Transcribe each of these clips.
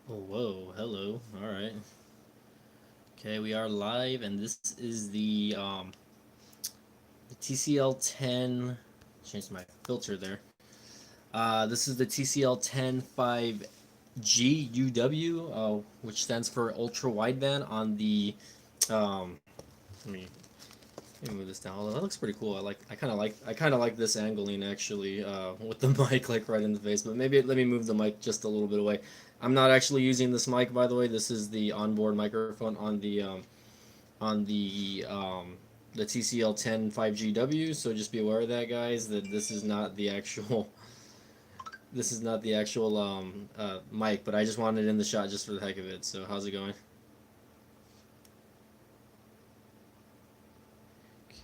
Oh, whoa, hello. All right. Okay, we are live, and this is the TCL 10. Changed my filter there. This is the TCL 10 5G UW, which stands for ultra wideband on the. Um, let me let me move this down. Although that looks pretty cool. I kind of like this angling actually, with the mic like right in the face. But maybe let me move the mic just a little bit away. I'm not actually using this mic, by the way. This is the onboard microphone on the TCL 10 5GW. So just be aware of that, guys. That this is not the actual mic, but I just wanted it in the shot just for the heck of it. So how's it going?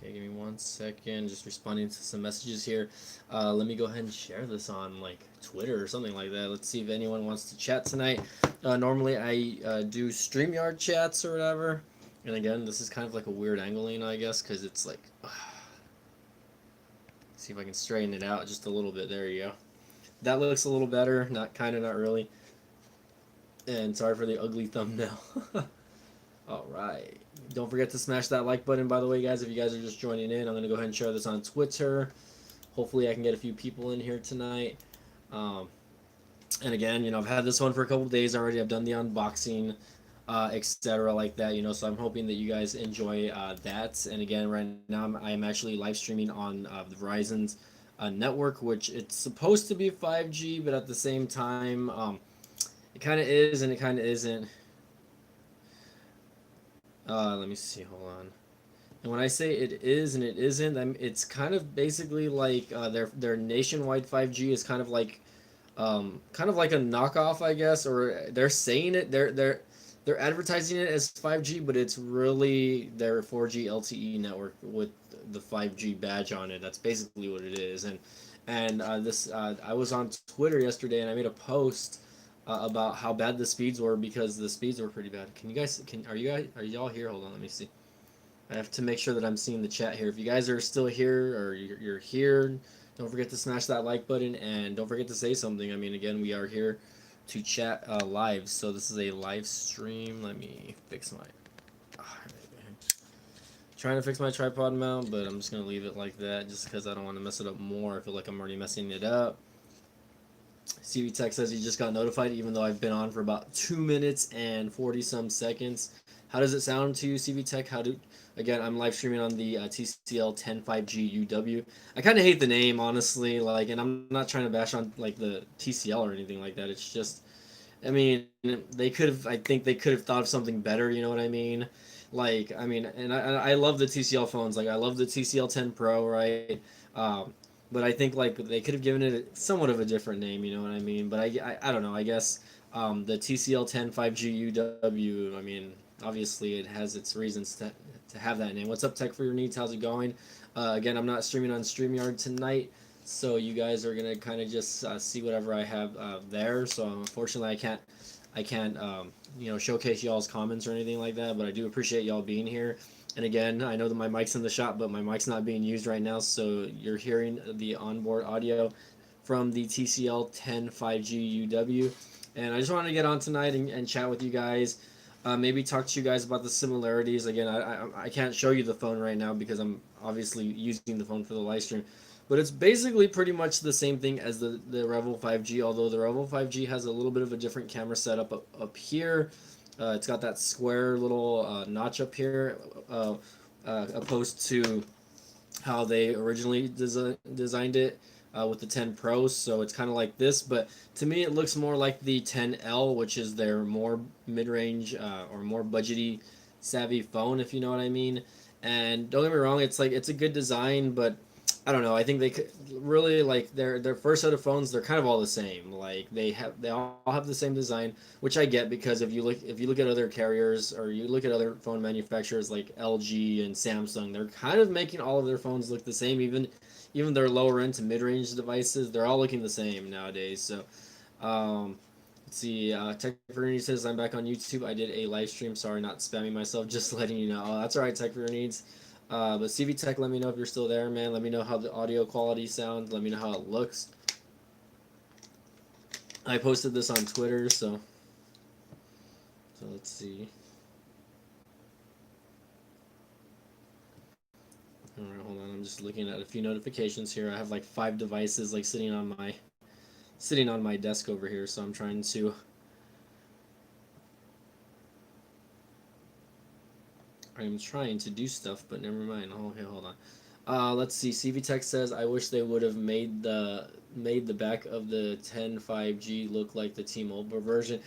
Okay, give me 1 second. Just responding to some messages here. Let me go ahead and share this on like Twitter or something like that. Let's see if anyone wants to chat tonight. Normally I do StreamYard chats or whatever. And again, this is kind of like a weird angling, I guess, because it's like. See if I can straighten it out just a little bit. There you go. That looks a little better. Not kind of, not really. And sorry for the ugly thumbnail. All right. Don't forget to smash that like button, by the way, guys. If you guys are just joining in, I'm going to go ahead and share this on Twitter. Hopefully, I can get a few people in here tonight. Um, and again, I've had this one for a couple of days already. I've done the unboxing, etc., like that. So I'm hoping that you guys enjoy that. And again, right now, I am actually live streaming on the Verizon's network, which it's supposed to be 5G, but at the same time, it kind of is and it kind of isn't. Let me see. Hold on. And when I say it is and it isn't, it's kind of basically like their nationwide 5G is kind of like a knockoff, I guess, or they're saying it. They're advertising it as 5G, but it's really their 4G LTE network with the 5G badge on it. That's basically what it is. And this I was on Twitter yesterday and I made a post about how bad the speeds were because the speeds were pretty bad. Can you guys can are y'all here? Hold on, let me see. I have to make sure that I'm seeing the chat here. If you guys are still here or you're here, don't forget to smash that like button and don't forget to say something. I mean, again, we are here to chat live. So this is a live stream. Let me fix my. ah, Trying to fix my tripod mount, but I'm just gonna leave it like that just because I don't want to mess it up more. I feel like I'm already messing it up. CV Tech says he just got notified, even though I've been on for about 2 minutes and 40 some seconds. How does it sound to you, CV Tech? Again, I'm live streaming on the TCL 10 5G UW. I kind of hate the name, honestly. And I'm not trying to bash on like the TCL or anything like that. It's just, I mean, they could have. I think they could have thought of something better. You know what I mean? I mean, and I love the TCL phones. Like, I love the TCL 10 Pro, right? Um, but I think like they could have given it somewhat of a different name. You know what I mean? But I don't know. I guess the TCL 10 5G UW. I mean, obviously it has its reasons to have that name. What's up, Tech for Your Needs? How's it going? Again, I'm not streaming on StreamYard tonight. So you guys are gonna kind of just see whatever I have there. So unfortunately, I can't showcase y'all's comments or anything like that. But I do appreciate y'all being here. And again, I know that my mic's in the shop, but my mic's not being used right now. So you're hearing the onboard audio from the TCL 10 5G UW. And I just wanted to get on tonight and chat with you guys. Maybe talk to you guys about the similarities. Again, I can't show you the phone right now because I'm obviously using the phone for the live stream. But it's basically pretty much the same thing as the Revel 5G, although the Revel 5G has a little bit of a different camera setup up here. It's got that square little notch up here, opposed to how they originally designed it with the 10 Pro. So it's kind of like this, but to me it looks more like the 10L, which is their more mid-range or more budgety savvy phone, if you know what I mean. And don't get me wrong, it's a good design, but I don't know. I think they could really like their first set of phones. They're kind of all the same. Like they all have the same design, which I get because if you look at other carriers or you look at other phone manufacturers like LG and Samsung, they're kind of making all of their phones look the same. Even their lower end to mid range devices, they're all looking the same nowadays. So um, let's see. Tech for Needs says I'm back on YouTube. I did a live stream. Sorry, not spamming myself. Just letting you know. Oh, that's all right. Tech for Needs. But CV Tech, let me know if you're still there, man. Let me know how the audio quality sounds. Let me know how it looks. I posted this on Twitter, so So let's see. All right, hold on. I'm just looking at a few notifications here. I have like 5 devices like sitting on my desk over here, so I'm trying to do stuff, but never mind. Oh, okay, hold on. Let's see. CV Tech says, "I wish they would have made the back of the 10 5G look like the T-Mobile version."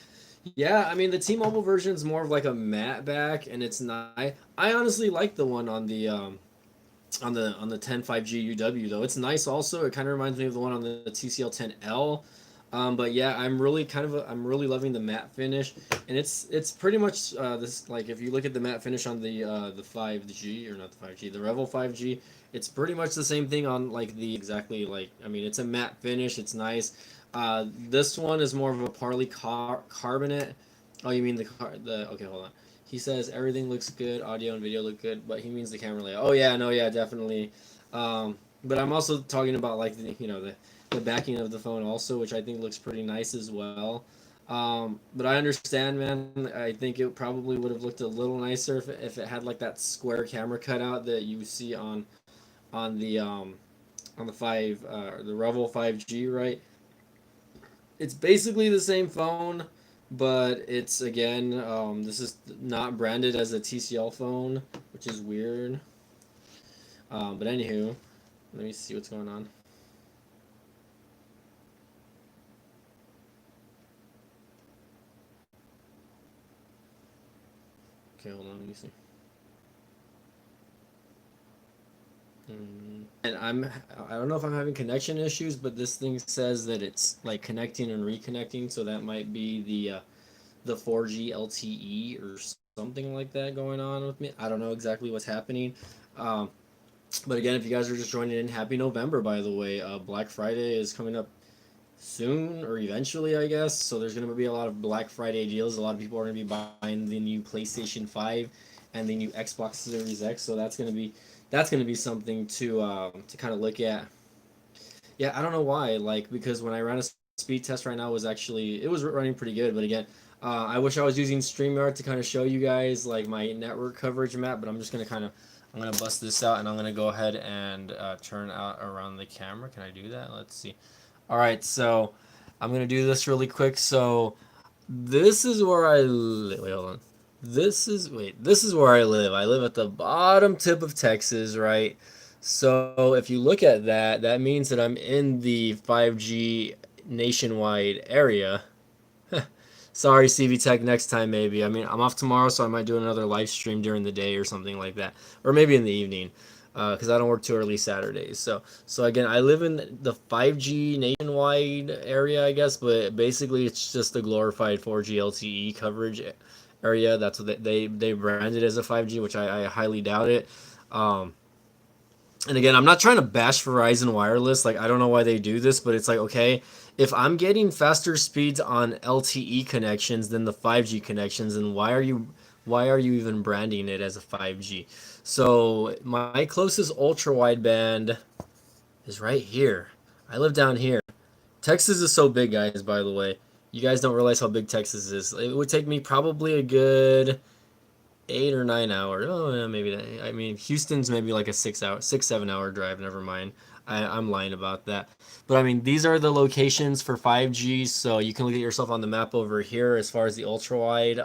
Yeah, I mean the T-Mobile version is more of like a matte back, and it's not. I honestly like the one on the 10 5G UW though. It's nice also. It kind of reminds me of the one on the TCL 10L. But yeah, I'm really loving the matte finish, and it's pretty much this like if you look at the matte finish on the 5G or not the 5G the Revel 5G, it's pretty much the same thing on like the exactly like I mean it's a matte finish. It's nice. This one is more of a carbonate. Oh, you mean the okay, hold on. He says everything looks good, audio and video look good, but he means the camera layout. Oh yeah, no, yeah, definitely. But I'm also talking about like the backing of the phone also, which I think looks pretty nice as well. But I understand, man. I think it probably would have looked a little nicer if it had like that square camera cutout that you see on the the Revel 5G, right? It's basically the same phone, but it's again, this is not branded as a TCL phone, which is weird. But anywho, let me see what's going on. Okay, hold on, let me see. And I don't know if I'm having connection issues, but this thing says that it's like connecting and reconnecting, so that might be the 4G LTE or something like that going on with me. I don't know exactly what's happening. Um, but again, if you guys are just joining in, happy November, by the way. Black Friday is coming up soon or eventually, I guess. So there's going to be a lot of Black Friday deals. A lot of people are going to be buying the new PlayStation 5 and the new Xbox Series X. So that's going to be something to kind of look at. Yeah, I don't know why. Like because when I ran a speed test right now was actually it was running pretty good, but again, I wish I was using StreamYard to kind of show you guys like my network coverage map, but I'm gonna bust this out and I'm gonna go ahead and turn out around the camera. Can I do that? Let's see. All right, so I'm gonna do this really quick. So this is where I live. Wait, hold on. This is where I live. I live at the bottom tip of Texas, right? So if you look at that, that means that I'm in the 5G nationwide area. Sorry, CV Tech. Next time, maybe. I mean, I'm off tomorrow, so I might do another live stream during the day or something like that, or maybe in the evening, because I don't work too early Saturdays. So again, I live in the 5G nationwide area, I guess, but basically it's just a glorified 4G LTE coverage area. That's what they branded as a 5G, which I highly doubt it. Um, and again, I'm not trying to bash Verizon Wireless. Like, I don't know why they do this, but it's like, okay, if I'm getting faster speeds on LTE connections than the 5G connections, then why are you even branding it as a 5G? So my closest ultra wideband is right here. I live down here. Texas is so big, guys. By the way, you guys don't realize how big Texas is. It would take me probably a good 8 or 9 hours. Oh, yeah, maybe that. I mean, Houston's maybe like a 6 hour, 6, 7 hour drive. Never mind. I'm lying about that. But I mean, these are the locations for 5G, so you can look at yourself on the map over here as far as the ultra wide.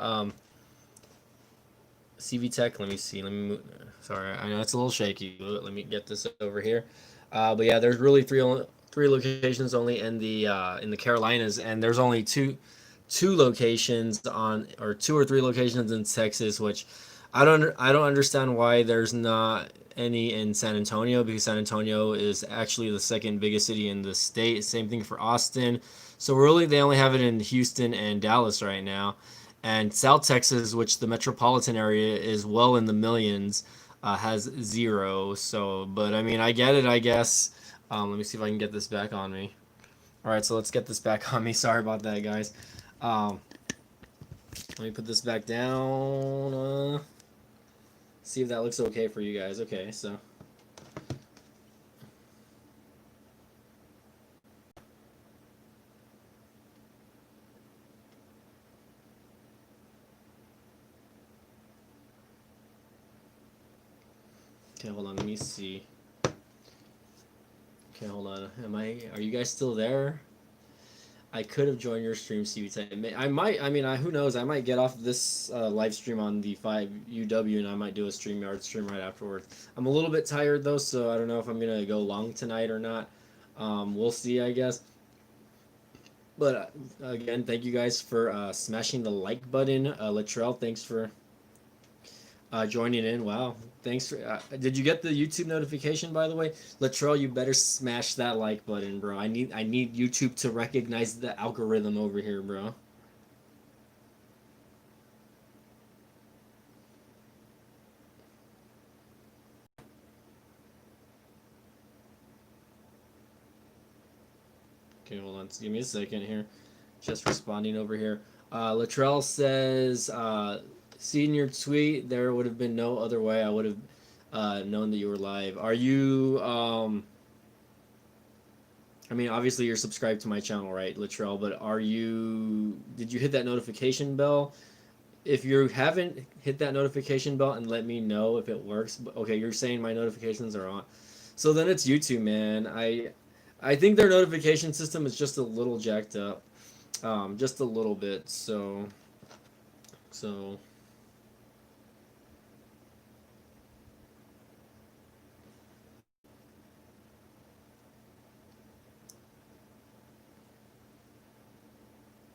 CV Tech. Let me see. Let me move. Sorry, I know it's a little shaky. Let me get this over here. But yeah, there's really three locations only in the Carolinas, and there's only two locations on or 2 or 3 locations in Texas, which I don't understand why there's not any in San Antonio because San Antonio is actually the second biggest city in the state. Same thing for Austin. So really, they only have it in Houston and Dallas right now, and South Texas, which the metropolitan area is well in the millions, has zero. So, but I mean, I get it, I guess. Let me see if I can get this back on me. All right, so let's get this back on me. Sorry about that, guys. Um, Let me put this back down. See if that looks okay for you guys. Okay, so. Okay, hold on. Let me see. Okay, hold on. Are you guys still there? I could have joined your stream, CB. I might. I mean, who knows? I might get off this live stream on the 5UW, and I might do a StreamYard stream right afterwards. I'm a little bit tired though, so I don't know if I'm gonna go long tonight or not. We'll see, I guess. But again, thank you guys for smashing the like button. Latrell, thanks for joining in. Wow, thanks for. Did you get the YouTube notification by the way, Latrell? You better smash that like button, bro. I need YouTube to recognize the algorithm over here, bro. Okay, hold on. Give me a second here. Just responding over here. Latrell says, "Seeing your tweet, there would have been no other way. I would have known that you were live. Are you? I mean, obviously you're subscribed to my channel, right, Latrell? But are you? Did you hit that notification bell? If you haven't hit that notification bell and let me know if it works. Okay, you're saying my notifications are on. So then it's YouTube, man. I think their notification system is just a little jacked up, just a little bit. So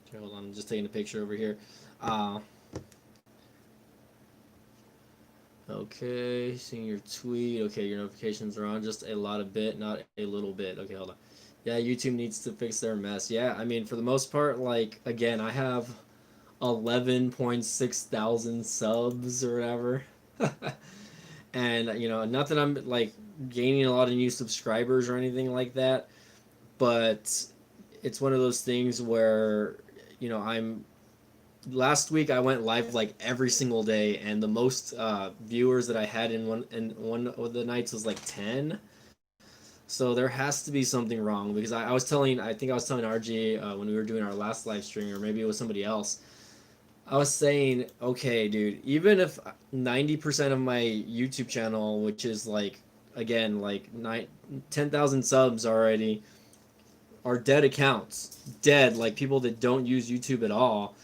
okay, hold on. I'm just taking a picture over here. Uh, okay, seeing your tweet. Okay, your notifications are on. Just a lot of bit, not a little bit. Okay, hold on. Yeah, YouTube needs to fix their mess. Yeah, I mean, for the most part, like again, I have 11.6 thousand subs or whatever. And not that I'm like gaining a lot of new subscribers or anything like that, but it's one of those things where I'm last week I went live like every single day, and the most viewers that I had in one of the nights was like 10. So there has to be something wrong because I think I was telling RG when we were doing our last live stream, or maybe it was somebody else. I was saying, okay, dude, even if 90% of my YouTube channel, which is like, again, like 10,000 subs already, are dead accounts, dead, like people that don't use YouTube at all,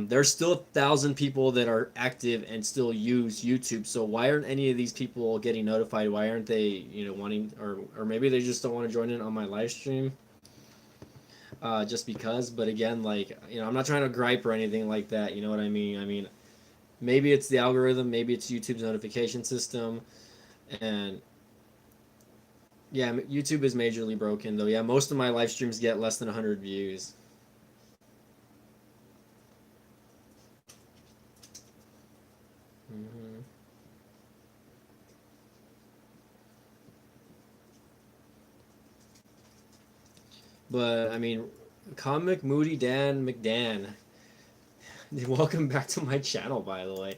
there's still 1,000 people that are active and still use YouTube. So why aren't any of these people getting notified? Why aren't they, wanting, or maybe they just don't want to join in on my live stream? Just because. But again, like I'm not trying to gripe or anything like that. You know what I mean? I mean, maybe it's the algorithm, maybe it's YouTube's notification system, and yeah, YouTube is majorly broken though. Yeah, most of my live streams get less than 100 views. Hmm. But I mean, comic Moody Dan McDan. Welcome back to my channel, by the way.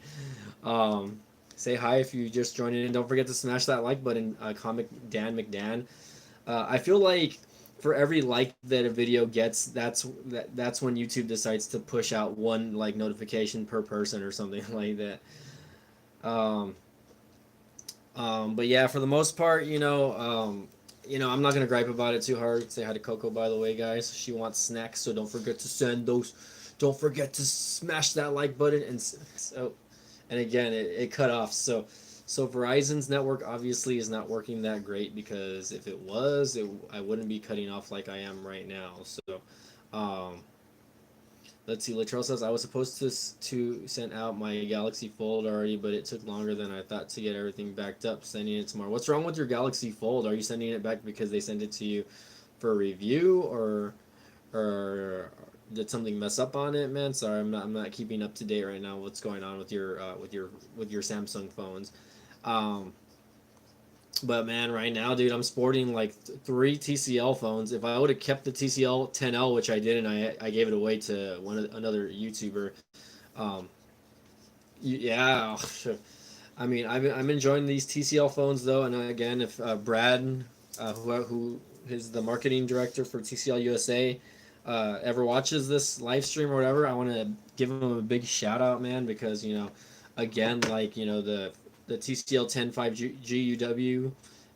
Um, say hi if you just joined in. Don't forget to smash that like button, comic Dan McDan. I feel like for every like that a video gets, that's when YouTube decides to push out one like notification per person or something like that. Um, but yeah, for the most part, I'm not gonna gripe about it too hard. Say hi to Coco, by the way, guys. She wants snacks, so don't forget to send those. Don't forget to smash that like button and again, it cut off. So Verizon's network obviously is not working that great because if it was, I wouldn't be cutting off like I am right now. So, um, let's see. Latrell says I was supposed to send out my Galaxy Fold already, but it took longer than I thought to get everything backed up. Sending it tomorrow. What's wrong with your Galaxy Fold? Are you sending it back because they sent it to you for review, or did something mess up on it, man? Sorry, I'm not keeping up to date right now. What's going on with your Samsung phones? Um, but man, right now, dude, I'm sporting like three TCL phones. If I would have kept the TCL 10L, which I did, and I gave it away to another YouTuber, um, yeah. I mean, I'm enjoying these TCL phones though, and again, if Brad, who is the marketing director for TCL USA, ever watches this live stream or whatever, I want to give him a big shout out, man, because again, like the the TCL 10 5G UW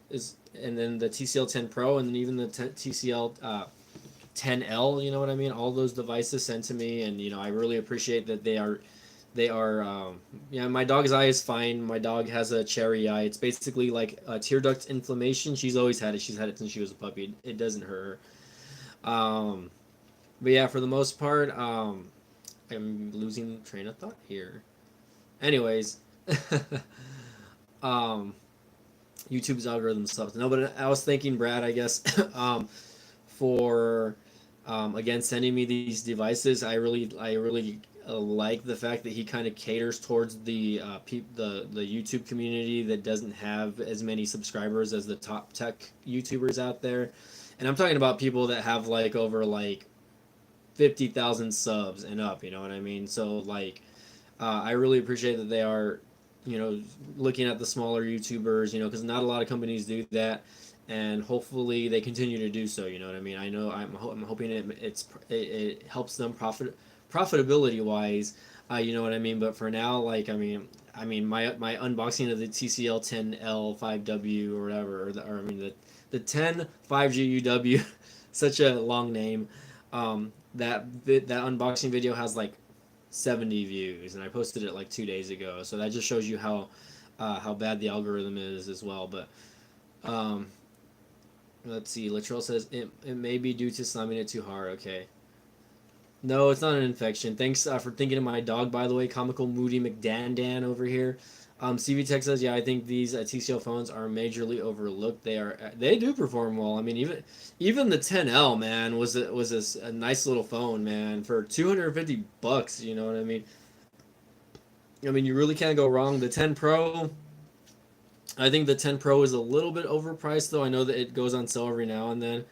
is, and then the TCL 10 Pro, and then even the TCL 10L. You know what I mean? All those devices sent to me, and I really appreciate that they are. Yeah, my dog's eye is fine. My dog has a cherry eye. It's basically like a tear duct inflammation. She's always had it. She's had it since she was a puppy. It doesn't hurt her. But yeah, for the most part, I'm losing train of thought here. Anyways, um, YouTube's algorithm stuff. No, but I was thinking, Brad, I guess, for again sending me these devices. I really like the fact that he kind of caters towards the YouTube community that doesn't have as many subscribers as the top tech YouTubers out there, and I'm talking about people that have like over like 50,000 subs and up. You know what I mean? So like, I really appreciate that they are, looking at the smaller YouTubers. Because not a lot of companies do that, and hopefully they continue to do so. You know what I mean? I know I'm hoping it helps them profitability wise. You know what I mean? But for now, like I mean my unboxing of the TCL 10L 5W or whatever, or I mean the 10 5G UW, such a long name. That unboxing video has like 70 views, and I posted it like 2 days ago. So that just shows you how bad the algorithm is as well. But um, let's see. Latrell says it may be due to slamming it too hard. Okay. No, it's not an infection. Thanks for thinking of my dog, by the way. Comical Moody McDandan over here. CV Tech says, yeah, I think these TCL phones are majorly overlooked. They do perform well. I mean, even the 10L, man, was a nice little phone, man, for $250. You know what I mean? I mean, you really can't go wrong. The 10 Pro, I think the 10 Pro is a little bit overpriced, though. I know that it goes on sale every now and then.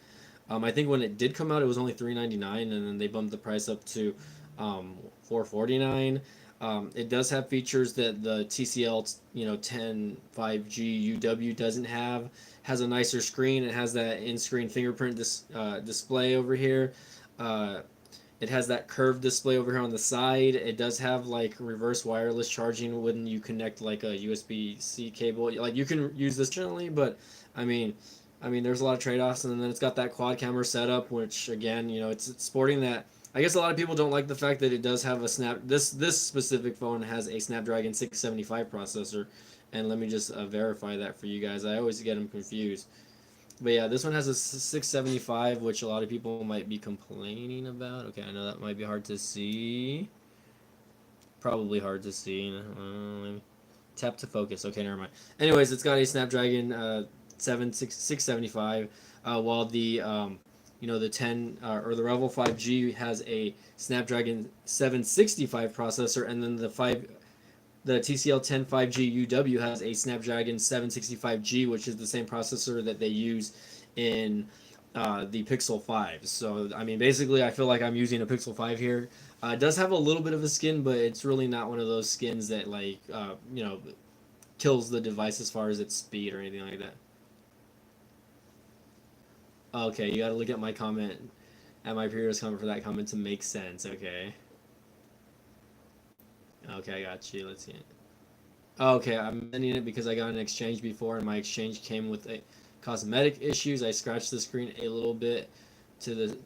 I think when it did come out, it was only $399, and then they bumped the price up to $449. It does have features that the TCL 10 5G UW doesn't have. Has a nicer screen. It has that in-screen fingerprint display over here. Uh, it has that curved display over here on the side. It does have like reverse wireless charging when you connect like a USB-C cable. Like you can use this generally, but I mean, there's a lot of trade-offs, and then it's got that quad camera setup, which again, it's sporting that. I guess a lot of people don't like the fact that it does have a This specific phone has a Snapdragon 675 processor, and let me just verify that for you guys. I always get them confused. But yeah, this one has a 675, which a lot of people might be complaining about. Okay, I know that might be hard to see. Probably hard to see. Tap to focus. Okay, never mind. Anyways, it's got a Snapdragon 675, while the 10 or the Revel 5G has a Snapdragon 765 processor, and then the TCL 10 5G UW has a Snapdragon 765G, which is the same processor that they use in the Pixel 5. So, I mean, basically, I feel like I'm using a Pixel 5 here. It does have a little bit of a skin, but it's really not one of those skins that, like, kills the device as far as its speed or anything like that. Okay, you gotta look at my comment, at my previous comment for that comment to make sense, okay? Okay, I got you. Let's see it. Okay, I'm sending it because I got an exchange before, and my exchange came with a cosmetic issues. I scratched the screen a little bit to the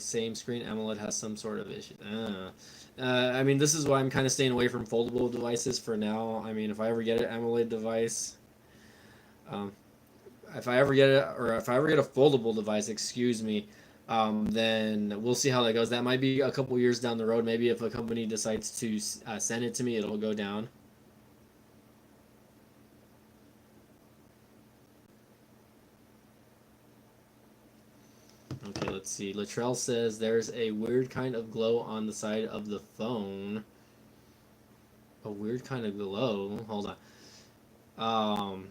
same screen. AMOLED has some sort of issue. I mean, this is why I'm kind of staying away from foldable devices for now. I mean, if I ever get an AMOLED device, um, if I ever get it, or if I ever get a foldable device, excuse me, then we'll see how that goes. That might be a couple years down the road. Maybe if a company decides to send it to me, it'll go down. Okay, let's see. Latrell says there's a weird kind of glow on the side of the phone. A weird kind of glow. Hold on.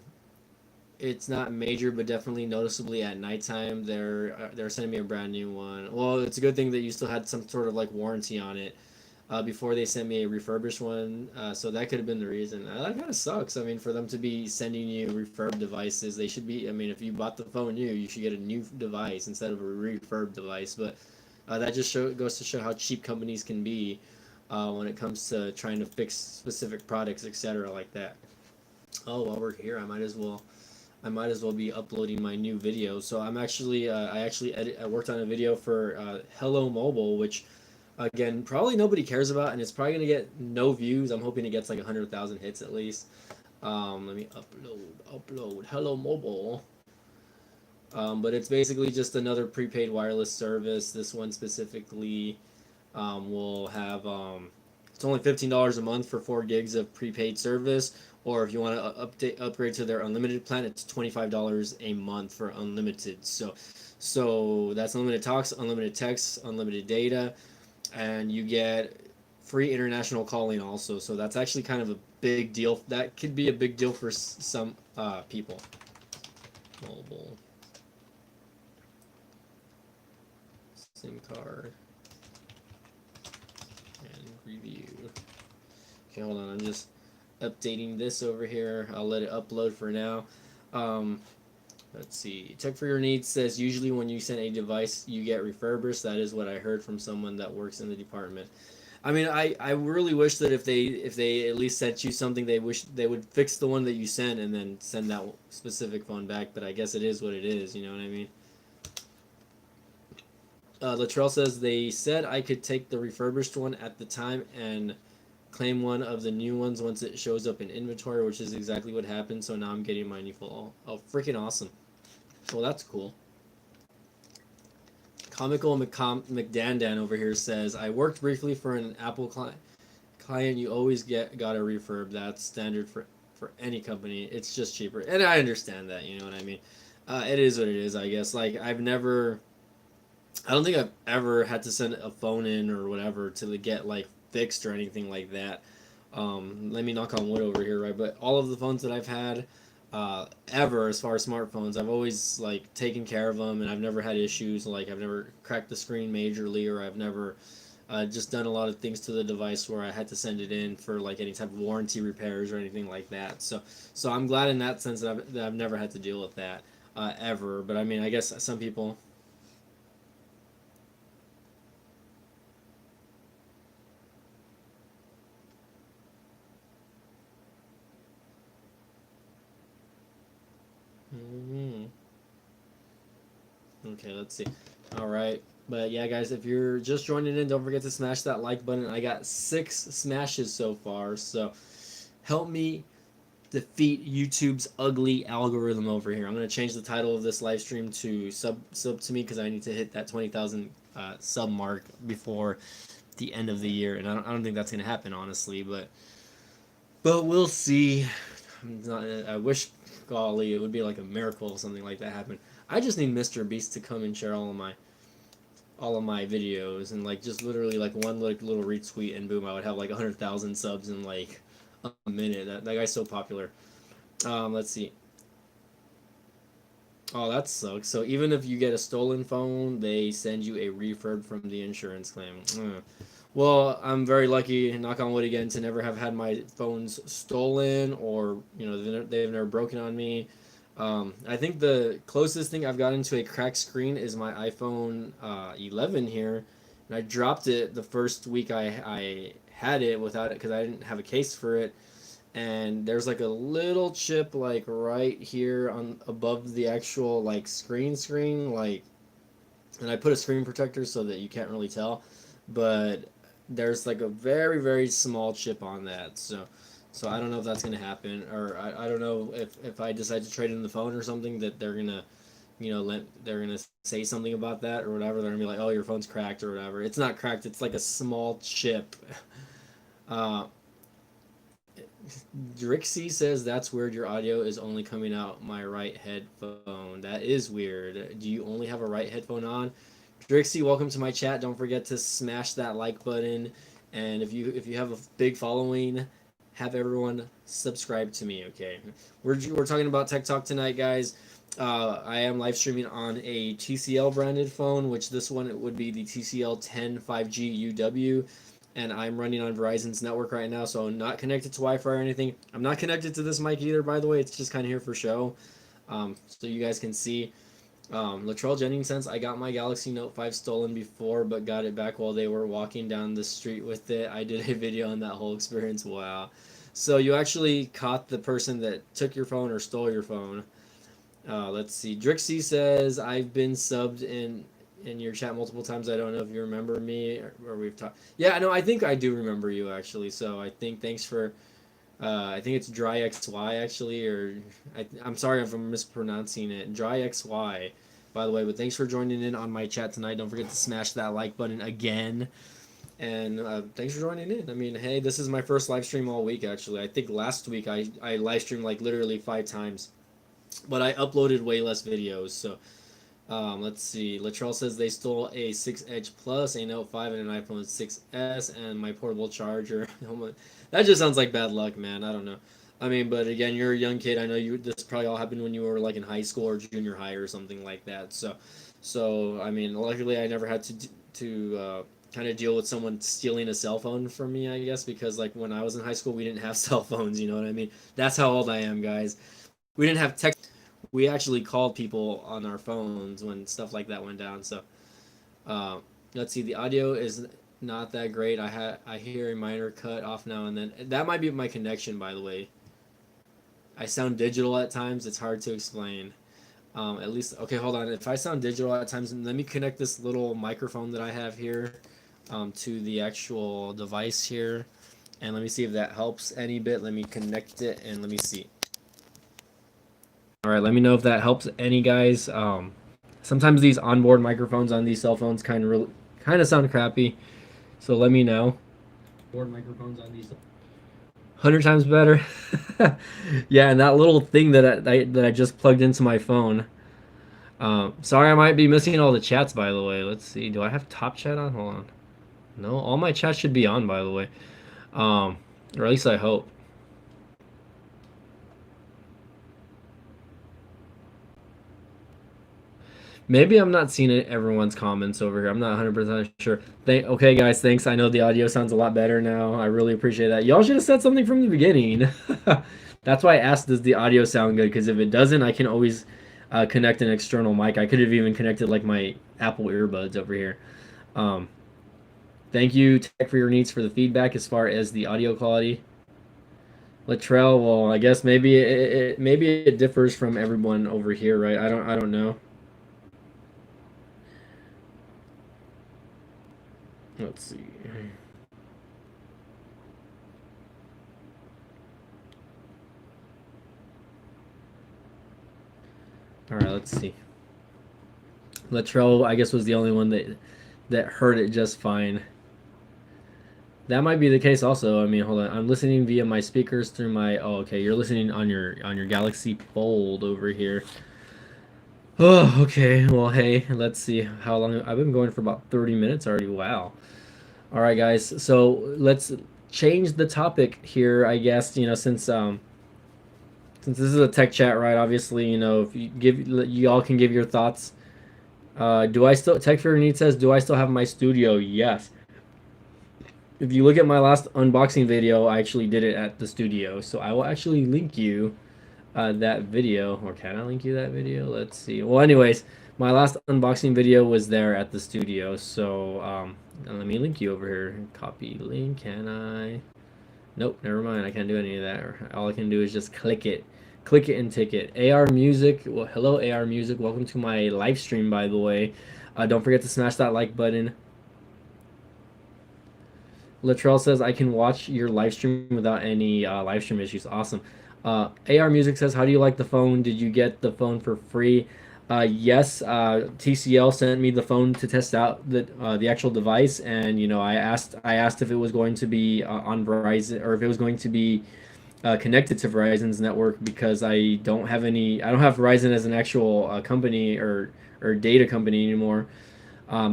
It's not major, but definitely noticeably at nighttime. They're sending me a brand new one. Well, it's a good thing that you still had some sort of like warranty on it before they sent me a refurbished one. So that could have been the reason. That kind of sucks. I mean, for them to be sending you refurbed devices, they should be. I mean, if you bought the phone new, you should get a new device instead of a refurb device. But that just goes to show how cheap companies can be when it comes to trying to fix specific products, etc., like that. Oh, while we're here, I might as well be uploading my new video. So I'm actually I worked on a video for Hello Mobile, which again probably nobody cares about, and it's probably gonna get no views. I'm hoping it gets like 100,000 hits at least. Let me upload Hello Mobile. But it's basically just another prepaid wireless service. This one specifically will have it's only $15 a month for 4 gigs of prepaid service. Or if you want to upgrade to their unlimited plan, it's $25 a month for unlimited. So that's unlimited talks, unlimited texts, unlimited data, and you get free international calling also. So that's actually kind of a big deal. That could be a big deal for some people. Mobile SIM card and review. Okay, hold on. I'm just updating this over here. I'll let it upload for now. Um, let's see. Tech for your needs says usually when you send a device, you get refurbished. That is what I heard from someone that works in the department. I mean, I really wish that if they at least sent you something, they wish they would fix the one that you sent and then send that specific phone back. But I guess it is what it is. You know what I mean? Latrell says they said I could take the refurbished one at the time and claim one of the new ones once it shows up in inventory, which is exactly what happened. So now I'm getting my new full. Oh, freaking awesome! Well, that's cool. Comical McDandan over here says I worked briefly for an Apple client. You always got a refurb. That's standard for any company. It's just cheaper, and I understand that. You know what I mean? It is what it is. I guess. Like I don't think I've ever had to send a phone in or whatever to get like fixed or anything like that. Let me knock on wood over here, right? But all of the phones that I've had, ever as far as smartphones, I've always like taken care of them, and I've never had issues. Like I've never cracked the screen majorly, or I've never just done a lot of things to the device where I had to send it in for like any type of warranty repairs or anything like that. So I'm glad in that sense that I've never had to deal with that ever. But I mean, I guess some people. Mhm. Okay, let's see. All right. But yeah, guys, if you're just joining in, don't forget to smash that like button. I got 6 smashes so far, so help me defeat YouTube's ugly algorithm over here. I'm gonna change the title of this live stream to sub to me because I need to hit that 20,000 sub mark before the end of the year, and I don't think that's gonna happen honestly, but we'll see. I wish, golly, it would be like a miracle if something like that happened. I just need Mr. Beast to come and share all of my videos and like just literally like one like little retweet and boom, I would have like 100,000 subs in like a minute. That guy's so popular. Let's see. Oh, that sucks. So even if you get a stolen phone, they send you a refurb from the insurance claim. Well, I'm very lucky, knock on wood again, to never have had my phones stolen or they've never broken on me. I think the closest thing I've gotten to a cracked screen is my iPhone 11 here, and I dropped it the first week I had it without it because I didn't have a case for it, and there's like a little chip like right here on above the actual like screen like, and I put a screen protector so that you can't really tell, but there's like a very very small chip on that. So I don't know if that's gonna happen, or I don't know if I decide to trade in the phone or something that they're gonna they're gonna say something about that or whatever. They're gonna be like, oh, your phone's cracked or whatever. It's not cracked. It's like a small chip. Uh, Drixie says that's weird. Your audio is only coming out my right headphone. That is weird. Do you only have a right headphone on? Drixie, welcome to my chat. Don't forget to smash that like button, and if you have a big following, have everyone subscribe to me. Okay, we're talking about Tech Talk tonight, guys. I am live streaming on a TCL branded phone, which this one it would be the TCL 10 5G UW, and I'm running on Verizon's network right now, so I'm not connected to Wi-Fi or anything. I'm not connected to this mic either, by the way. It's just kind of here for show, so you guys can see. Latrell Jennings says, I got my Galaxy Note 5 stolen before, but got it back while they were walking down the street with it. I did a video on that whole experience. Wow. So you actually caught the person that took your phone or stole your phone. Let's see. Drixie says I've been subbed in your chat multiple times. I don't know if you remember me or we've talked. Yeah, no, I think I do remember you actually. So I think thanks for. I think it's Dry XY actually, or I'm sorry if I'm mispronouncing it. Dry XY, by the way. But thanks for joining in on my chat tonight. Don't forget to smash that like button again. And thanks for joining in. I mean, hey, this is my first live stream all week actually. I think last week I live streamed like literally 5 times, but I uploaded way less videos. So let's see. Latrell says they stole a 6 Edge Plus, a Note 5, and an iPhone 6S, and my portable charger. That just sounds like bad luck, man. I don't know. I mean, but again, you're a young kid. I know you. This probably all happened when you were like in high school or junior high or something like that. So I mean, luckily I never had to kind of deal with someone stealing a cell phone from me. I guess because like when I was in high school, we didn't have cell phones. You know what I mean? That's how old I am, guys. We didn't have text. We actually called people on our phones when stuff like that went down. So let's see. The audio is not that great. I hear a minor cut off now and then. That might be my connection, by the way. I sound digital at times. It's hard to explain. At least, okay, hold on. If I sound digital at times, let me connect this little microphone that I have here to the actual device here. And let me see if that helps any bit. Let me connect it and let me see. All right, let me know if that helps any guys. Sometimes these onboard microphones on these cell phones kind of sound crappy, so let me know. Onboard microphones on these 100 times better. Yeah, and that little thing that I just plugged into my phone. Sorry, I might be missing all the chats, by the way. Let's see. Do I have top chat on? Hold on. No, all my chats should be on, by the way. Or at least I hope. Maybe I'm not seeing everyone's comments over here. I'm not 100% sure. Okay, guys, thanks. I know the audio sounds a lot better now. I really appreciate that. Y'all should have said something from the beginning. That's why I asked, does the audio sound good? Because if it doesn't, I can always connect an external mic. I could have even connected like my Apple earbuds over here. Thank you, Tech, for your needs for the feedback as far as the audio quality. Latrell, well, I guess maybe it differs from everyone over here, right? I don't know. Let's see. All right, let's see. Latrell, I guess, was the only one that heard it just fine. That might be the case also. I mean, hold on. I'm listening via my speakers through my. Oh, okay. You're listening on your Galaxy Fold over here. Oh, okay. Well, hey, let's see how long I've been going for about 30 minutes already. Wow. All right, guys. So let's change the topic here. I guess since this is a tech chat, right? Obviously, if you all can give your thoughts. Do I still Tech Fear Need says, do I still have my studio? Yes. If you look at my last unboxing video, I actually did it at the studio. So I will actually link you that video. Or can I link you that video? Let's see. Well, anyways, my last unboxing video was there at the studio. So let me link you over here. Copy link. Can I? Nope, never mind. I can't do any of that. All I can do is just click it. Click it and tick it. AR Music. Well, hello, AR Music. Welcome to my live stream, by the way. Don't forget to smash that like button. Latrell says, I can watch your live stream without any live stream issues. Awesome. AR Music says, how do you like the phone? Did you get the phone for free? Yes, TCL sent me the phone to test out the actual device, and I asked if it was going to be on Verizon or if it was going to be connected to Verizon's network because I don't have Verizon as an actual company or data company anymore.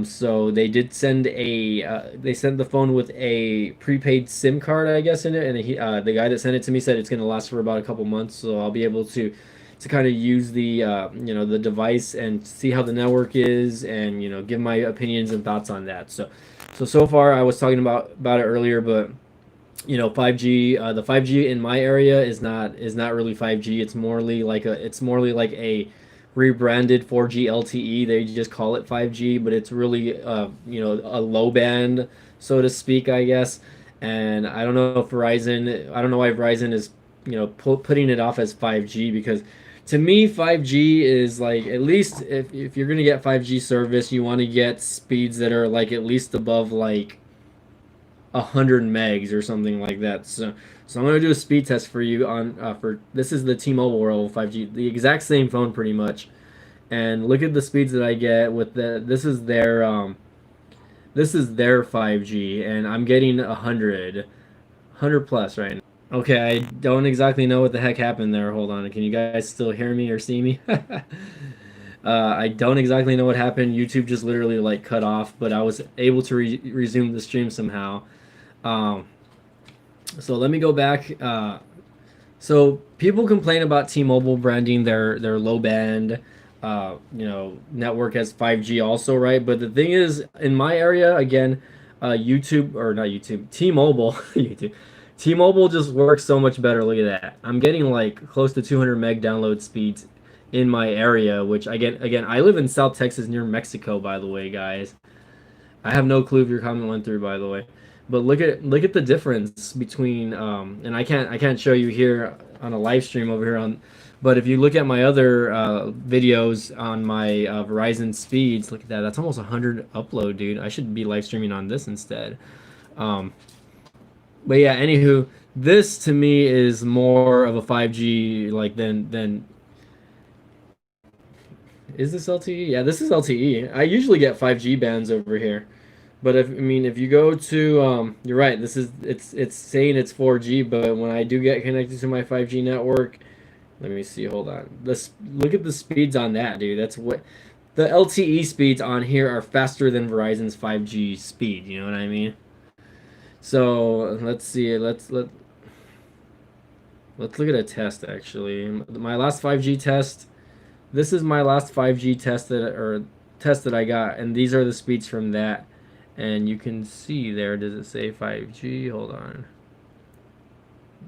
So they did send they sent the phone with a prepaid SIM card, I guess, in it, and the guy that sent it to me said it's going to last for about a couple months, so I'll be able to kind of use the the device and see how the network is, and give my opinions and thoughts on that. So far I was talking about it earlier, but 5G, the 5G in my area is not really 5G. It's more like a rebranded 4G LTE. They just call it 5G, but it's really a low band, so to speak, I guess. And I don't know if Verizon, I don't know why Verizon is, putting it off as 5G, because to me 5G is like, at least if you're gonna get 5G service, you want to get speeds that are like at least above like 100 megs or something like that. So I'm gonna do a speed test for you on for this is the T-Mobile World 5G, the exact same phone pretty much, and look at the speeds that I get with the this is their 5G, and I'm getting 100 plus right now. Okay, I don't exactly know what the heck happened there. Hold on. Can you guys still hear me or see me? I don't exactly know what happened. YouTube just literally like cut off, but I was able to resume the stream somehow. Um, so let me go back. So people complain about T-Mobile branding their low band, network as 5G also, right? But the thing is, in my area, again, YouTube or not YouTube, T-Mobile, YouTube, T-Mobile just works so much better. Look at that. I'm getting like close to 200 meg download speeds in my area, which again, I live in South Texas near Mexico, by the way, guys. I have no clue if your comment went through, by the way. But look at the difference between and I can't show you here on a live stream over here on, but if you look at my other videos on my Verizon speeds, look at that. That's almost 100 upload, dude. I should be live streaming on this instead. Um, but yeah, anywho, this to me is more of a 5G like than is this LTE? Yeah, this is LTE. I usually get 5G bands over here. But if you go to you're right. This is it's saying it's 4G, but when I do get connected to my 5G network, let me see. Hold on. Let's look at the speeds on that, dude. That's what the LTE speeds on here are faster than Verizon's 5G speed. You know what I mean? So let's see. Let's look at a test actually. My last 5G test. This is my last 5G test that I got, and these are the speeds from that. And you can see there, does it say 5G? Hold on.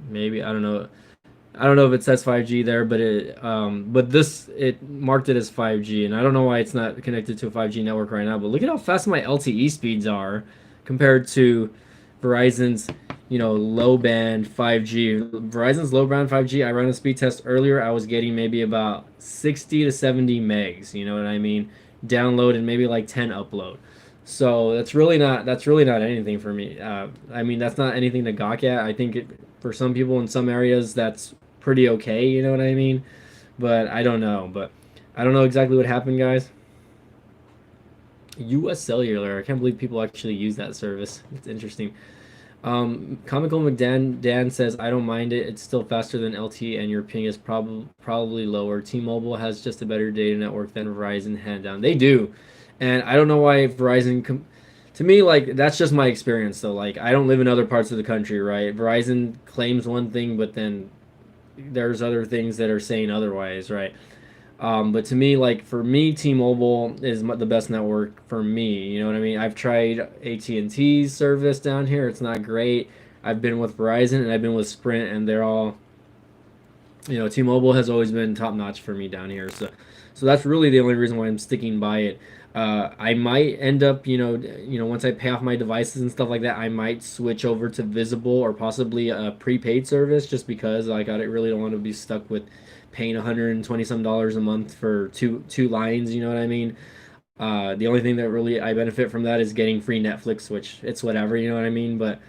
Maybe, I don't know. I don't know if it says 5G there, but this, it marked it as 5G, and I don't know why it's not connected to a 5G network right now. But look at how fast my LTE speeds are compared to Verizon's, low band 5G. Verizon's low band 5G, I ran a speed test earlier. I was getting maybe about 60 to 70 megs. You know what I mean? Download and maybe like 10 upload. So that's really not anything for me. I mean, that's not anything to gawk at. I think for some people in some areas that's pretty okay. You know what I mean? But I don't know. But I don't know exactly what happened, guys. U.S. Cellular. I can't believe people actually use that service. It's interesting. Comical McDan Dan says, I don't mind it. It's still faster than LTE, and your ping is probably lower. T-Mobile has just a better data network than Verizon, hand down. They do, and I don't know why Verizon. To me, like that's just my experience. Though, like I don't live in other parts of the country, right? Verizon claims one thing, but then there's other things that are saying otherwise, right? But to me, like for me, T-Mobile is the best network for me. You know what I mean? I've tried AT&T's service down here; it's not great. I've been with Verizon and I've been with Sprint, and they're all, T-Mobile has always been top notch for me down here. So that's really the only reason why I'm sticking by it. I might end up, once I pay off my devices and stuff like that, I might switch over to Visible or possibly a prepaid service, just because like I really don't want to be stuck with paying 120 some dollars a month for two lines. You know what I mean? The only thing that really I benefit from that is getting free Netflix, which it's whatever. You know what I mean? But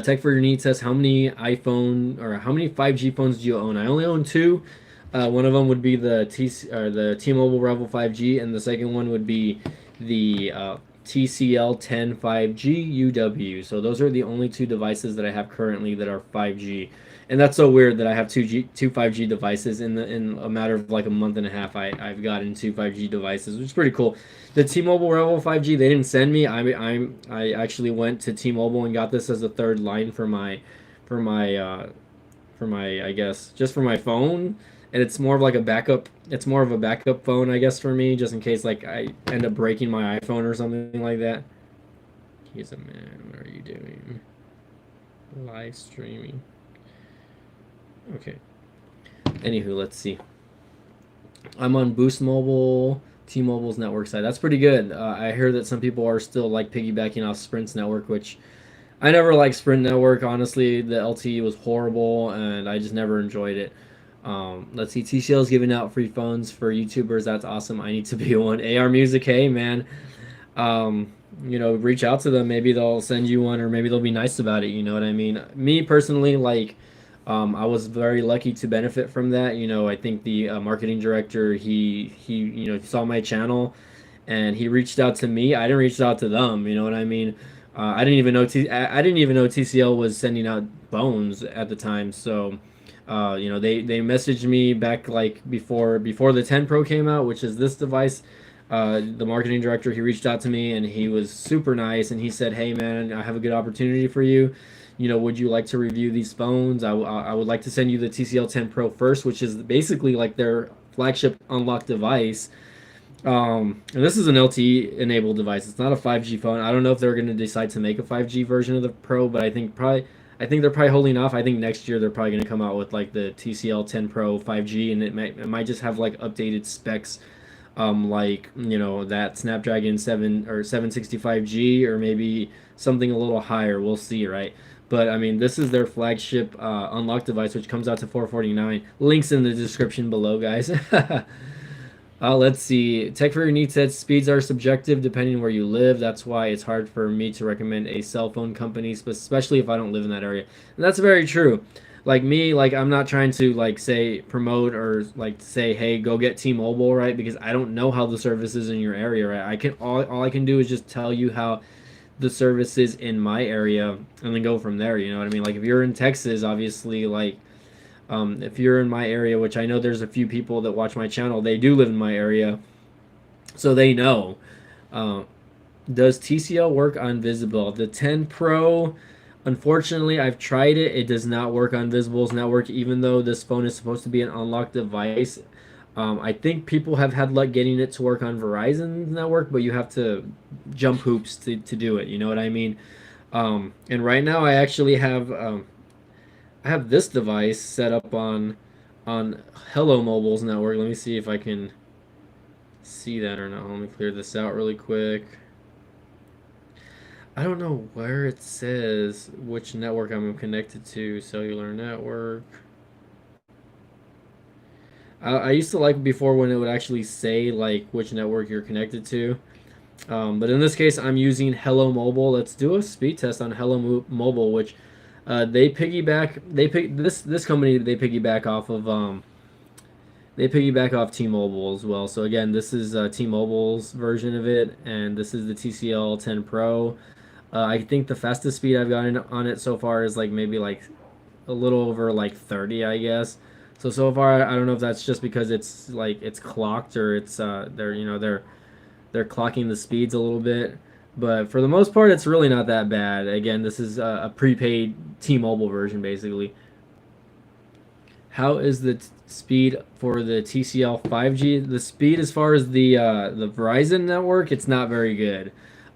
Tech for Your Needs says, how many 5G phones do you own? I only own two. One of them would be the T-Mobile Revel 5G, and the second one would be the TCL 10 5G UW. So those are the only two devices that I have currently that are 5G. And that's so weird that I have two 5G devices in a matter of like a month and a half. I've gotten two 5G devices, which is pretty cool. The T-Mobile Revel 5G they didn't send me. I actually went to T-Mobile and got this as a third line for my I guess just for my phone, and it's more of like a backup. It's more of a backup phone, I guess, for me, just in case like I end up breaking my iPhone or something like that. He's a man. What are you doing? Live streaming. Okay. Anywho, let's see. I'm on Boost Mobile. T-Mobile's network side. That's pretty good. I hear that some people are still like piggybacking off Sprint's network, which I never liked Sprint network. Honestly, the LTE was horrible, and I just never enjoyed it. Let's see, TCL is giving out free phones for YouTubers. That's awesome. I need to be one. AR Music, hey man, um, reach out to them. Maybe they'll send you one, or maybe they'll be nice about it. You know what I mean? Me personally, like, I was very lucky to benefit from that. I think the marketing director he saw my channel, and he reached out to me. I didn't reach out to them. You know what I mean? I didn't even know TCL was sending out phones at the time. So, they messaged me back like before the 10 Pro came out, which is this device. The marketing director, he reached out to me and he was super nice, and he said, "Hey man, I have a good opportunity for you. Would you like to review these phones? I would like to send you the TCL 10 Pro first, which is basically like their flagship unlocked device. And this is an LTE enabled device. It's not a 5G phone. I don't know if they're going to decide to make a 5G version of the Pro, but I think they're probably holding off. I think next year they're probably going to come out with like the TCL 10 Pro 5G, and it might just have like updated specs, like that Snapdragon 7 or 765G, or maybe something a little higher. We'll see, right? But I mean, this is their flagship unlocked device, which comes out to 449. Links in the description below, guys. Let's see. Tech for your needs said speeds are subjective depending where you live. That's why it's hard for me to recommend a cell phone company, especially if I don't live in that area. And that's very true. Like me, like I'm not trying to like say promote or like say, hey, go get T-Mobile, right? Because I don't know how the service is in your area, right? All I can do is just tell you how the service is in my area, and then go from there. You know what I mean? Like if you're in Texas, obviously, like if you're in my area, which I know there's a few people that watch my channel, they do live in my area, so they know. Uh, does TCL work on Visible? The 10 Pro, unfortunately, I've tried it. It does not work on Visible's network, even though this phone is supposed to be an unlocked device. I think people have had luck getting it to work on Verizon's network, but you have to jump hoops to do it. You know what I mean? And right now, I actually have this device set up on Hello Mobile's network. Let me see if I can see that or not. Let me clear this out really quick. I don't know where it says which network I'm connected to. Cellular network. I used to like before when it would actually say like which network you're connected to. But in this case, I'm using Hello Mobile. Let's do a speed test on Mobile, which they piggyback. This company. They piggyback off T-Mobile as well. So again, this is T-Mobile's version of it, and this is the TCL 10 Pro. I think the fastest speed I've gotten on it so far is like maybe like a little over like 30, I guess. So far, I don't know if that's just because it's like it's clocked, or it's they're clocking the speeds a little bit. But for the most part, it's really not that bad. Again, this is a prepaid T-Mobile version, basically. How is the speed for the TCL 5G? The speed, as far as the Verizon network, it's not very good.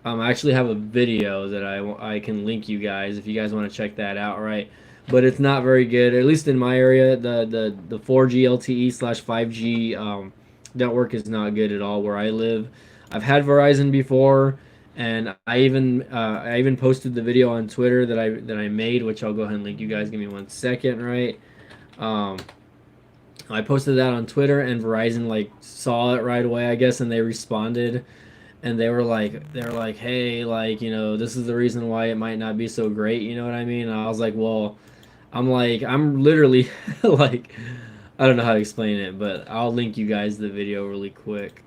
I actually have a video that I can link you guys if you guys want to check that out, right? But it's not very good, at least in my area. The 4G LTE slash 5G network is not good at all where I live. I've had Verizon before, and I even posted the video on Twitter that I made, which I'll go ahead and link you guys. Give me 1 second, right? Um, I posted that on Twitter, and Verizon like saw it right away, I guess, and they responded, and they were like, hey, like this is the reason why it might not be so great. You know what I mean? And I was like, well, I'm literally like, I don't know how to explain it, but I'll link you guys the video really quick.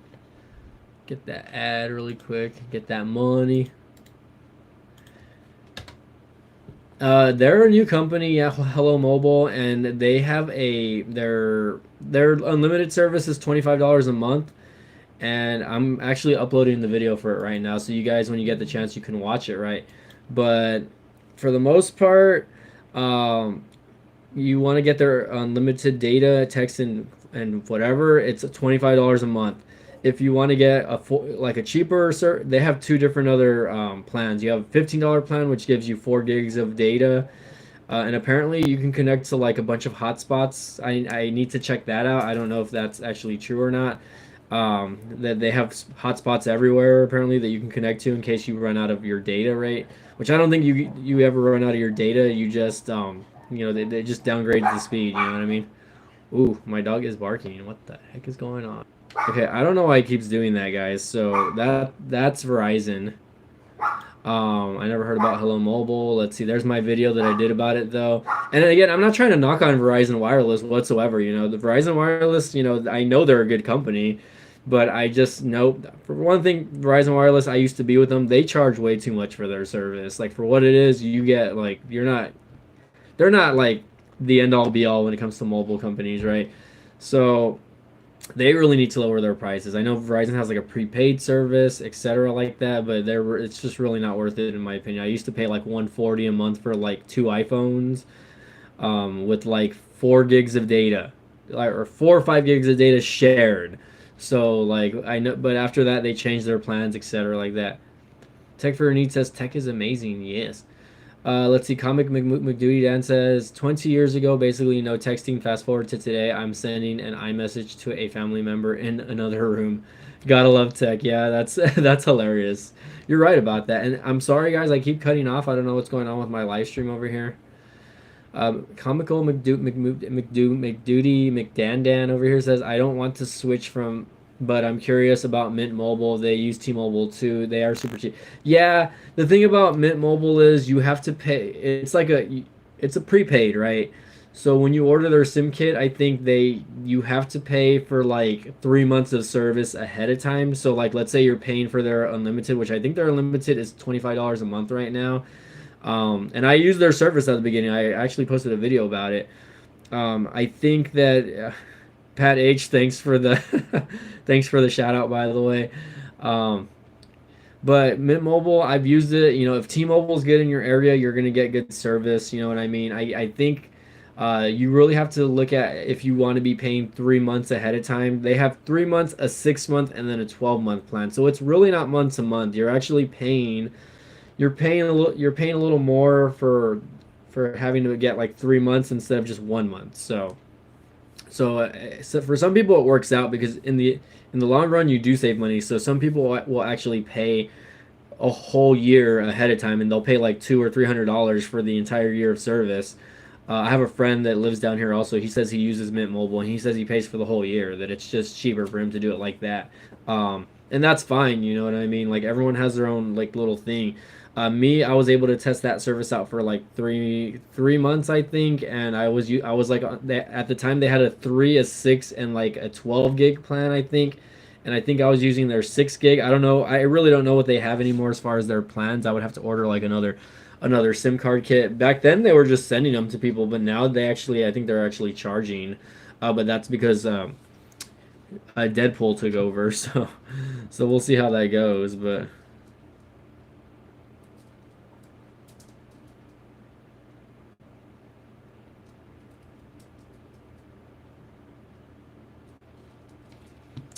Get that ad really quick. Get that money. They're a new company, yeah, Hello Mobile, and they have their unlimited service is $25 a month, and I'm actually uploading the video for it right now, so you guys, when you get the chance, you can watch it, right? But for the most part, um, you want to get their unlimited data, text, and whatever, it's $25 a month. If you want to get like a cheaper, they have two different other plans. You have a $15 plan, which gives you 4 gigs of data, and apparently you can connect to like a bunch of hotspots. I need to check that out. I don't know if that's actually true or not. That they have hotspots everywhere apparently that you can connect to in case you run out of your data rate. Which I don't think you ever run out of your data. You just they just downgrade the speed. You know what I mean? Ooh, my dog is barking. What the heck is going on? Okay, I don't know why it keeps doing that, guys. So that's Verizon. I never heard about Hello Mobile. Let's see. There's my video that I did about it, though. And again, I'm not trying to knock on Verizon Wireless whatsoever. You know, the Verizon Wireless. I know they're a good company, but I just know for one thing, Verizon Wireless. I used to be with them. They charge way too much for their service. Like for what it is, you get like you're not. They're not like the end all be all when it comes to mobile companies, right? So they really need to lower their prices. I know Verizon has like a prepaid service, etc., like that, but it's just really not worth it in my opinion. I used to pay like 140 a month for like two iPhones, with like 4 gigs of data, or 4 or 5 gigs of data shared. So like I know, but after that they changed their plans, etc., like that. Tech for your needs says tech is amazing. Yes. Let's see. Comic McDuty Dan says 20 years ago, basically no texting. Fast forward to today, I'm sending an iMessage to a family member in another room. Gotta love tech. Yeah, that's that's hilarious. You're right about that. And I'm sorry, guys. I keep cutting off. I don't know what's going on with my live stream over here. Comical McDuty McDandan over here says, I don't want to switch from, but I'm curious about Mint Mobile. They use T-Mobile too. They are super cheap. Yeah, the thing about Mint Mobile is you have to pay. It's a prepaid, right? So when you order their SIM kit, I think you have to pay for like 3 months of service ahead of time. So like let's say you're paying for their unlimited, which I think their unlimited is $25 a month right now. And I used their service at the beginning. I actually posted a video about it. I think that Pat H, thanks for the thanks for the shout out, by the way. Um, but Mint Mobile, I've used it. If T-Mobile's good in your area, you're gonna get good service. You know what I mean? I think you really have to look at if you want to be paying 3 months ahead of time. They have 3 months, a 6 month, and then a 12-month plan. So it's really not month to month. You're actually paying you're paying a little more for having to get like 3 months instead of just 1 month. So for some people it works out because in the long run you do save money. So some people will actually pay a whole year ahead of time, and they'll pay like $200 or $300 for the entire year of service. I have a friend that lives down here also. He says he uses Mint Mobile, and he says he pays for the whole year. That it's just cheaper for him to do it like that. And that's fine. You know what I mean? Like everyone has their own like little thing. I was able to test that service out for like three months, I think, and I was like at the time they had a 3, a 6, and like a 12 gig plan, I think, and I think I was using their 6 gig. I don't know. I really don't know what they have anymore as far as their plans. I would have to order like another SIM card kit. Back then they were just sending them to people, but now I think they're actually charging. But that's because Deadpool took over, so we'll see how that goes. But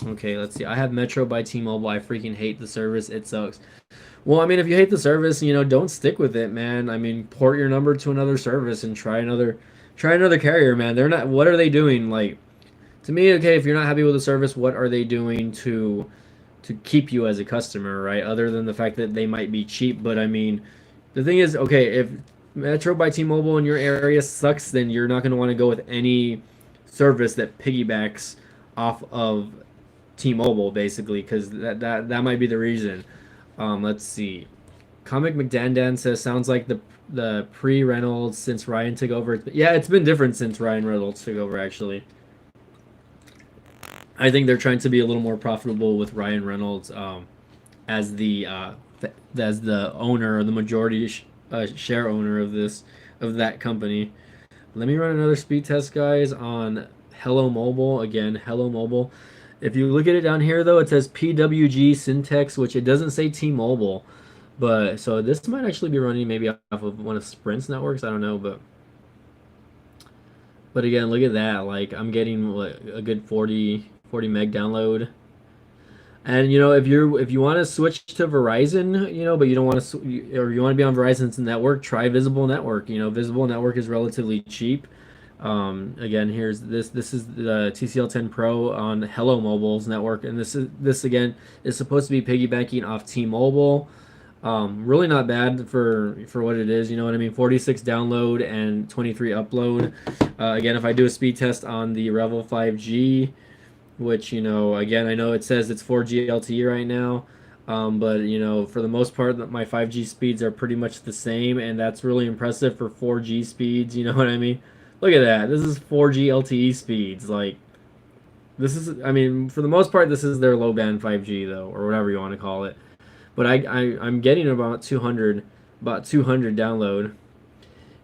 okay, let's see. I have Metro by T-Mobile. I freaking hate the service. It sucks. Well, I mean, if you hate the service, don't stick with it, man. I mean, port your number to another service and try another carrier, man. They're not. What are they doing? Like, to me, okay, if you're not happy with the service, what are they doing to keep you as a customer, right? Other than the fact that they might be cheap, but I mean, the thing is, okay, if Metro by T-Mobile in your area sucks, then you're not going to want to go with any service that piggybacks off of T-Mobile, basically, because that might be the reason. Let's see. Comic McDandan says sounds like the pre Reynolds since Ryan took over. Yeah, it's been different since Ryan Reynolds took over. Actually, I think they're trying to be a little more profitable with Ryan Reynolds as the uh, as the owner or the majority share owner of that company. Let me run another speed test, guys, on Hello Mobile. Again, Hello Mobile. If you look at it down here, though, it says PWG Syntex, which it doesn't say T-Mobile. But so this might actually be running maybe off of one of Sprint's networks. I don't know, but again, look at that. Like I'm getting what, a good 40 meg download. And if you want to switch to Verizon, but you don't want to, or you want to be on Verizon's network, try Visible Network. Visible Network is relatively cheap. Again, here's this. This is the TCL 10 Pro on Hello Mobile's network, and this again is supposed to be piggybacking off T-Mobile. Really not bad for what it is. You know what I mean? 46 download and 23 upload. Again, if I do a speed test on the Revel 5G, which again I know it says it's 4G LTE right now, but for the most part, my 5G speeds are pretty much the same, and that's really impressive for 4G speeds. You know what I mean? Look at that. This is 4G LTE speeds. Like this is, I mean, for the most part, this is their low band 5G though, or whatever you want to call it. But I'm getting about 200 download.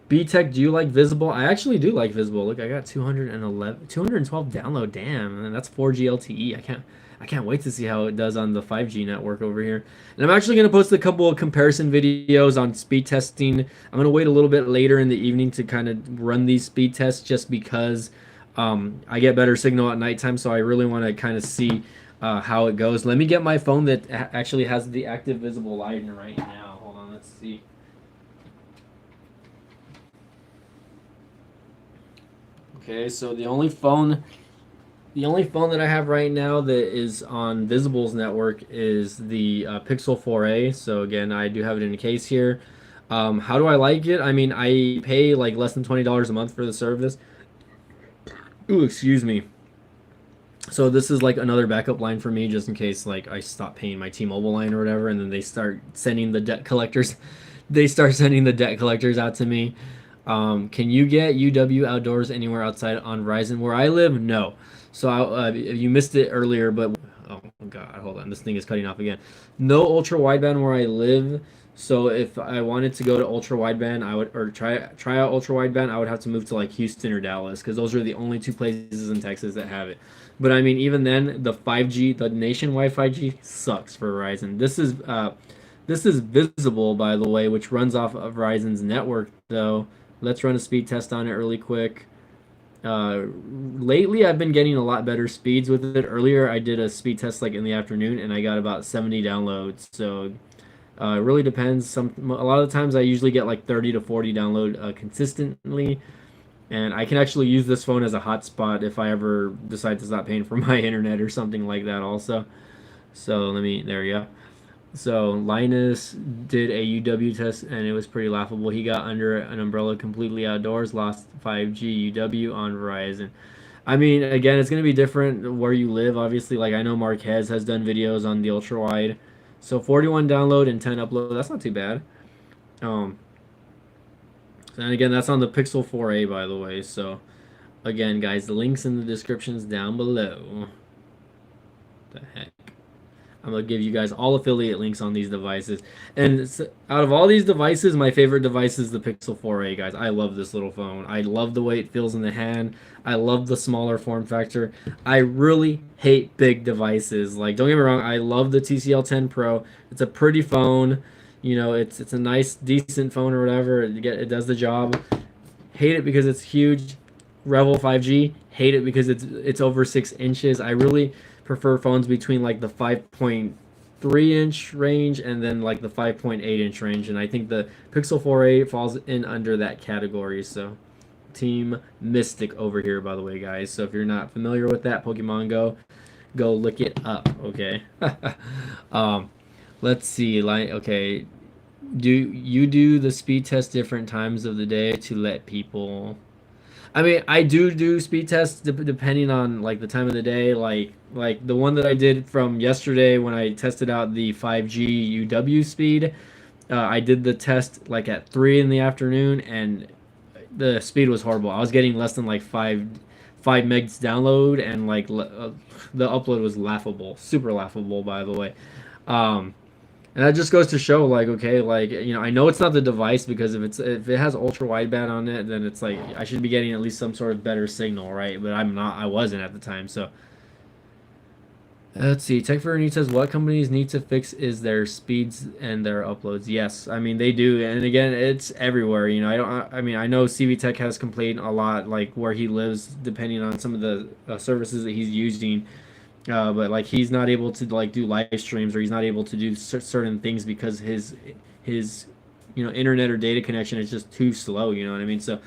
B Tech, do you like Visible? I actually do like Visible. Look, I got 212 download. Damn, and that's 4G LTE. I can't wait to see how it does on the 5G network over here. And I'm actually going to post a couple of comparison videos on speed testing. I'm going to wait a little bit later in the evening to kind of run these speed tests just because I get better signal at nighttime, so I really want to kind of see how it goes. Let me get my phone that actually has the active visible light in right now. Hold on, let's see. Okay, so the only phone that I have right now that is on Visible's network is the Pixel 4a. So again, I do have it in a case here. How do I like it? I mean, I pay like less than $20 a month for the service. Ooh, excuse me. So this is like another backup line for me, just in case like I stop paying my T-Mobile line or whatever, and then they start sending the debt collectors. They start sending the debt collectors out to me. Can you get UW outdoors anywhere outside on Verizon? Where I live, no. So you missed it earlier, but oh god, hold on, this thing is cutting off again. No ultra wideband where I live. So if I wanted to go to ultra wideband, I would or try out ultra wideband. I would have to move to like Houston or Dallas because those are the only two places in Texas that have it. But I mean, even then, the 5G, the nationwide 5G sucks for Verizon. This is Visible, by the way, which runs off of Verizon's network, though. Let's run a speed test on it really quick. Uh, Lately, I've been getting a lot better speeds with it. Earlier, I did a speed test like in the afternoon, and I got about 70 downloads. So it really depends. A lot of the times, I usually get like 30 to 40 download consistently, and I can actually use this phone as a hotspot if I ever decide to stop paying for my internet or something like that. Also, so there you go. So Linus did a UW test and it was pretty laughable. He got under an umbrella completely outdoors, lost 5G UW on Verizon. I mean, again, it's gonna be different where you live. Obviously, like I know Marquez has done videos on the ultra wide, so 41 download and 10 upload. That's not too bad. Um, and again, that's on the Pixel 4a, by the way. So again, guys, the links in the descriptions down below. The heck. I'm gonna give you guys all affiliate links on these devices. And out of all these devices, my favorite device is the Pixel 4a, guys. I love this little phone. I love the way it feels in the hand. I love the smaller form factor. I really hate big devices. Like, don't get me wrong, I love the TCL 10 Pro. It's a pretty phone. It's a nice, decent phone or whatever. It does the job. Hate it because it's huge. Revel 5G. Hate it because it's over 6 inches. I really prefer phones between like the 5.3-inch range and then like the 5.8-inch range, and I think the Pixel 4a falls in under that category. So Team Mystic over here, by the way, guys. So if you're not familiar with that Pokemon go look it up. Okay. um let's see, like, okay, do you do the speed test different times of the day to let people? I mean, I do speed tests depending on like the time of the day. Like the one that I did from yesterday when I tested out the 5G UW speed. I did the test like at 3 in the afternoon, and the speed was horrible. I was getting less than like five megs download, and like the upload was laughable, super laughable, by the way. Um, and that just goes to show, like, okay, like, I know it's not the device because if it has ultra wideband on it, then it's like I should be getting at least some sort of better signal, right? But I'm not. I wasn't at the time. So let's see. Tech for Need says what companies need to fix is their speeds and their uploads. Yes, I mean they do, and again, it's everywhere. I don't. I mean, I know CV Tech has complained a lot, like where he lives, depending on some of the services that he's using. But like he's not able to like do live streams, or he's not able to do certain things because his internet or data connection is just too slow. You know what I mean? So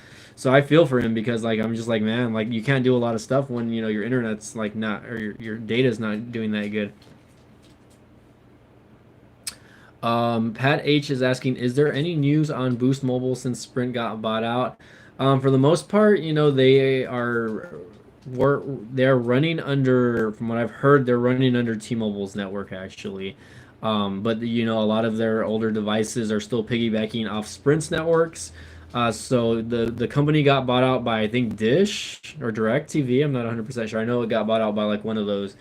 I feel for him because like I'm just like, man, like you can't do a lot of stuff when your internet's like not, or your data's not doing that good. Pat H is asking, is there any news on Boost Mobile since Sprint got bought out? For the most part, were they're running under, from what I've heard, they're running under T-Mobile's network actually. But a lot of their older devices are still piggybacking off Sprint's networks. So the company got bought out by, I think, Dish or DirecTV. I'm not 100% sure. I know it got bought out by like one of those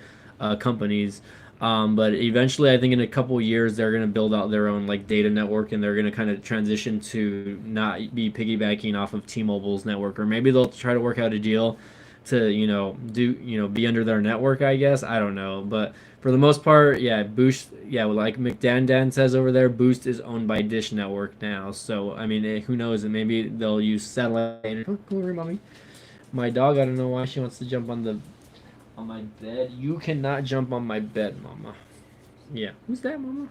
companies. But eventually, I think in a couple years, they're going to build out their own like data network, and they're going to kind of transition to not be piggybacking off of T-Mobile's network, or maybe they'll try to work out a deal to be under their network. I guess I don't know, but for the most part, yeah, Boost, yeah, like McDandan says over there, Boost is owned by Dish Network now. So I mean, who knows? And maybe they'll use satellite. Oh, come over, mommy. My dog, I don't know why she wants to jump on my bed. You cannot jump on my bed, mama. Yeah. Who's that, mama?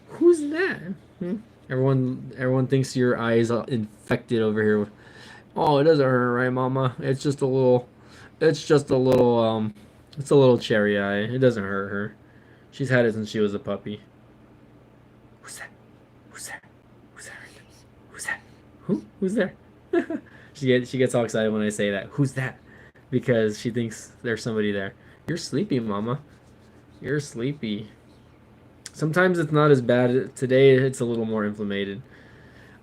Who's that? Hmm? Everyone thinks your eye is infected over here. Oh, it doesn't hurt, right, mama? It's just a little. It's just a little. It's a little cherry eye. It doesn't hurt her. She's had it since she was a puppy. Who's that? Who's that? Who's that? Who's that? Who? Who's there? She gets all excited when I say that. Who's that? Because she thinks there's somebody there. You're sleepy, mama. You're sleepy. Sometimes it's not as bad. Today it's a little more inflamed.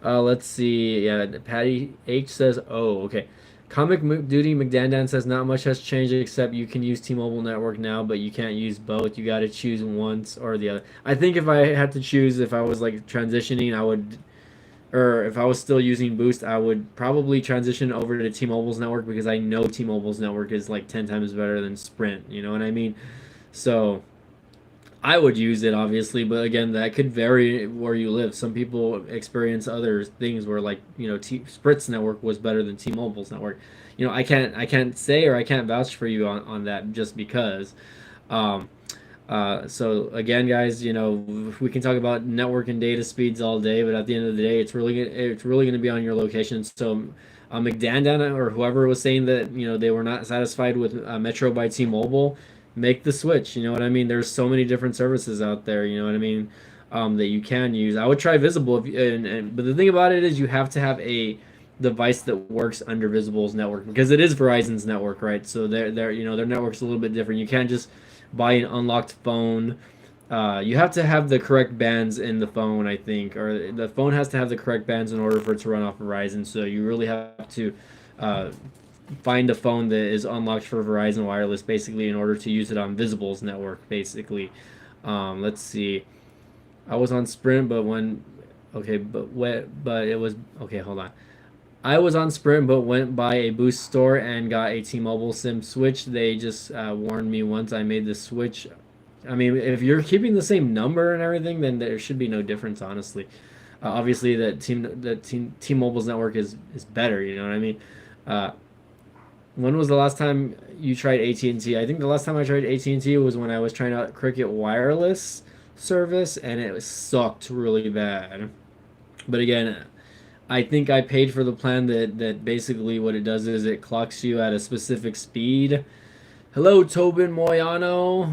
Let's see. Yeah, Patty H says, "Oh, okay." Comic Duty McDandan says not much has changed except you can use T-Mobile network now, but you can't use both. You got to choose once or the other. I think if I had to choose, if I was like transitioning, I would, or if I was still using Boost, I would probably transition over to T-Mobile's network because I know T-Mobile's network is like 10 times better than Sprint. You know what I mean? So I would use it obviously, but again, that could vary where you live. Some people experience other things where like, Sprint's network was better than T-Mobile's network. I can't say, or I can't vouch for you on that just because. Um, so again, guys, we can talk about network and data speeds all day, but at the end of the day, it's really going to be on your location. So, McDandan or whoever was saying that they were not satisfied with Metro by T-Mobile, make the switch. You know what I mean? There's so many different services out there. You know what I mean? That you can use. I would try Visible, but the thing about it is you have to have a device that works under Visible's network because it is Verizon's network, right? So their network's a little bit different. You can't just buy an unlocked phone. You have to have the correct bands in the phone, I think, or the phone has to have the correct bands in order for it to run off Verizon. So you really have to uh, find a phone that is unlocked for Verizon Wireless, basically, in order to use it on Visible's network, basically. Let's see. I was on Sprint, but okay, but it was okay. Hold on. I was on Sprint, but went by a Boost store and got a T-Mobile SIM switch. They just warned me once I made the switch. I mean, if you're keeping the same number and everything, then there should be no difference, honestly. Obviously, T-Mobile's network is better. You know what I mean? Uh, when was the last time you tried AT&T? I think the last time I tried AT&T was when I was trying out Cricket Wireless service, and it sucked really bad. But again, I think I paid for the plan that basically what it does is it clocks you at a specific speed. Hello, Tobin Moyano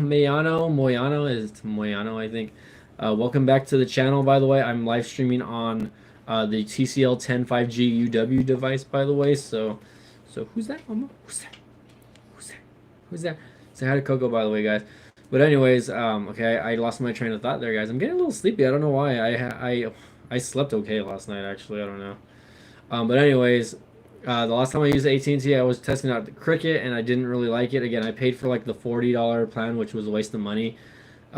is Moyano, I think. Welcome back to the channel, by the way. I'm live streaming on the TCL 10 5G UW device, by the way. So who's that, Mama? Who's that? Who's that? Who's that? Say hi to Coco, by the way, guys. But anyways, okay, I lost my train of thought there, guys. I'm getting a little sleepy. I don't know why. I slept okay last night, actually. I don't know. But anyways, the last time I used AT&T, I was testing out the Cricket, and I didn't really like it. Again, I paid for like the $40 plan, which was a waste of money,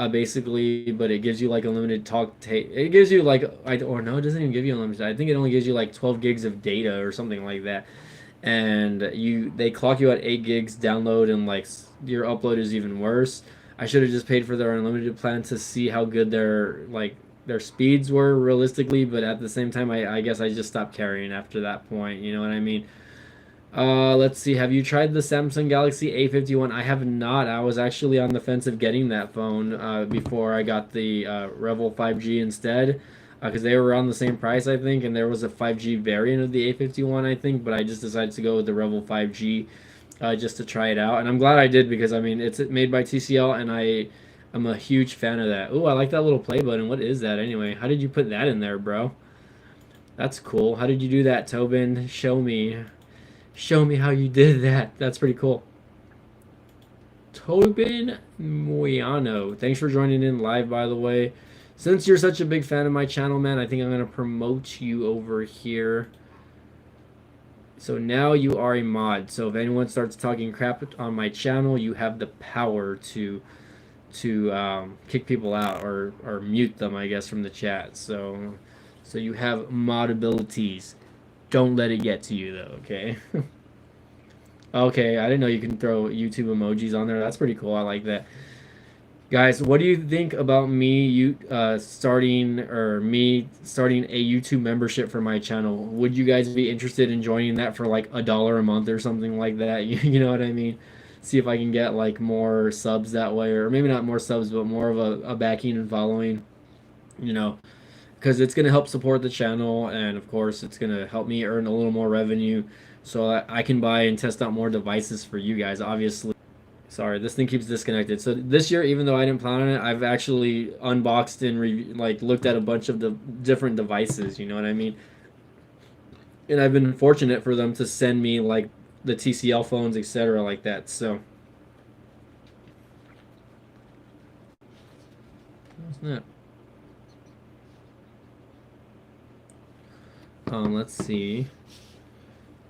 basically. But it gives you like unlimited talk. It gives you like, or no, it doesn't even give you unlimited. I think it only gives you like 12 gigs of data or something like that. And they clock you at 8 gigs download, and like your upload is even worse. I should have just paid for their unlimited plan to see how good their speeds were realistically, but at the same time, I guess I just stopped carrying after that point. You know what I mean? Let's see. Have you tried the Samsung Galaxy A51? I have not. I was actually on the fence of getting that phone before I got the Revel 5G instead. because they were around the same price, I think, and there was a 5G variant of the A51, I think, but I just decided to go with the Rebel 5G just to try it out, and I'm glad I did because I mean it's made by TCL, and I'm a huge fan of that. Ooh, I like that little play button. What is that anyway? How did you put that in there, bro? That's cool. How did you do that, Tobin? Show me. Show me how you did that. That's pretty cool. Tobin Moyano. Thanks for joining in live, by the way. Since you're such a big fan of my channel, man, I think I'm going to promote you over here. So now you are a mod. So if anyone starts talking crap on my channel, you have the power to kick people out or mute them, I guess, from the chat. So you have mod abilities. Don't let it get to you, though, okay? Okay, I didn't know you can throw YouTube emojis on there. That's pretty cool. I like that. Guys, what do you think about starting a YouTube membership for my channel? Would you guys be interested in joining that for like $1 a month or something like that? You know what I mean? See if I can get like more subs that way, or maybe not more subs, but more of a backing and following. You know, because it's gonna help support the channel, and of course, it's gonna help me earn a little more revenue, so that I can buy and test out more devices for you guys. Obviously. Sorry, this thing keeps disconnected. So this year, even though I didn't plan on it, I've actually unboxed and like looked at a bunch of the different devices. You know what I mean? And I've been fortunate for them to send me like the TCL phones, etc., like that. So what's that? Let's see.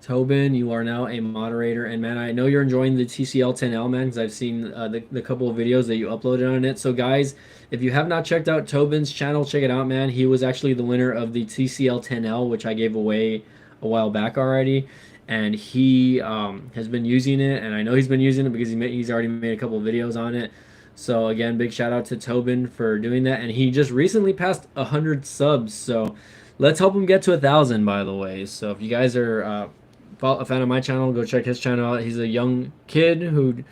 Tobin, you are now a moderator, and man, I know you're enjoying the TCL 10L, man, because I've seen the couple of videos that you uploaded on it. So, guys, if you have not checked out Tobin's channel, check it out, man. He was actually the winner of the TCL 10L, which I gave away a while back already, and he has been using it, and I know he's been using it because he's already made a couple of videos on it. So again, big shout out to Tobin for doing that, and he just recently passed 100 subs. So let's help him get to 1,000. By the way, so if you guys are a fan of my channel, go check his channel out. He's a young kid who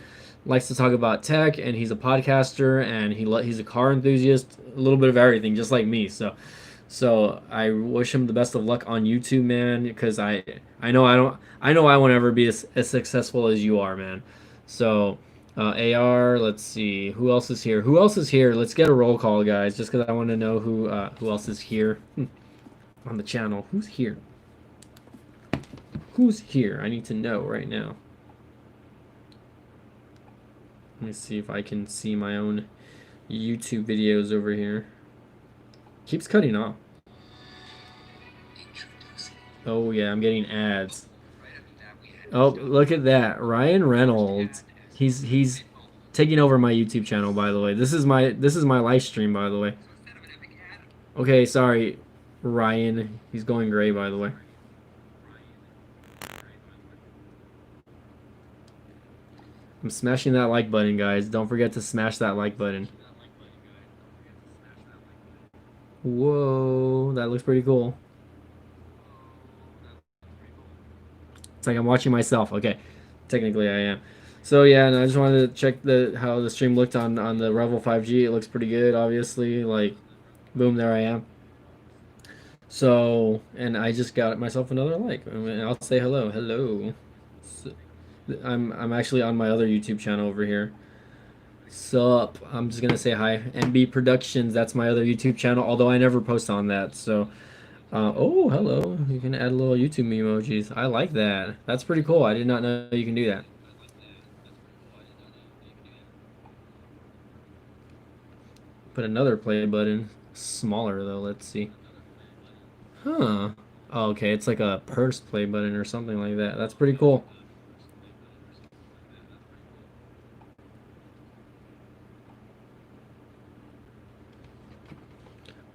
likes to talk about tech, and he's a podcaster, and he's a car enthusiast, a little bit of everything, just like me. So I wish him the best of luck on YouTube, man, because I know I won't ever be as successful as you are, man. So AR, let's see who else is here. Who else is here? Let's get a roll call, guys, just because I want to know who else is here on the channel. Who's here? Who's here? I need to know right now. Let me see if I can see my own YouTube videos over here. Keeps cutting off. Oh yeah, I'm getting ads. Oh, look at that. Ryan Reynolds. He's taking over my YouTube channel, by the way. This is my live stream, by the way. Okay, sorry, Ryan. He's going gray, by the way. I'm smashing that like button, guys. Don't forget to smash that like button. Whoa, that looks pretty cool. It's like I'm watching myself. Okay, technically I am. So yeah, and I just wanted to check how the stream looked on the Revel 5G. It looks pretty good, obviously. Like, boom, there I am. So, and I just got myself another like. I mean, I'll say hello, hello. So, I'm actually on my other YouTube channel over here. Sup? I'm just gonna say hi. MB Productions. That's my other YouTube channel. Although I never post on that. So, oh, hello. You can add little YouTube emojis. I like that. That's pretty cool. I did not know you can do that. Put another play button. Smaller though. Let's see. Huh. Oh, okay. It's like a purse play button or something like that. That's pretty cool.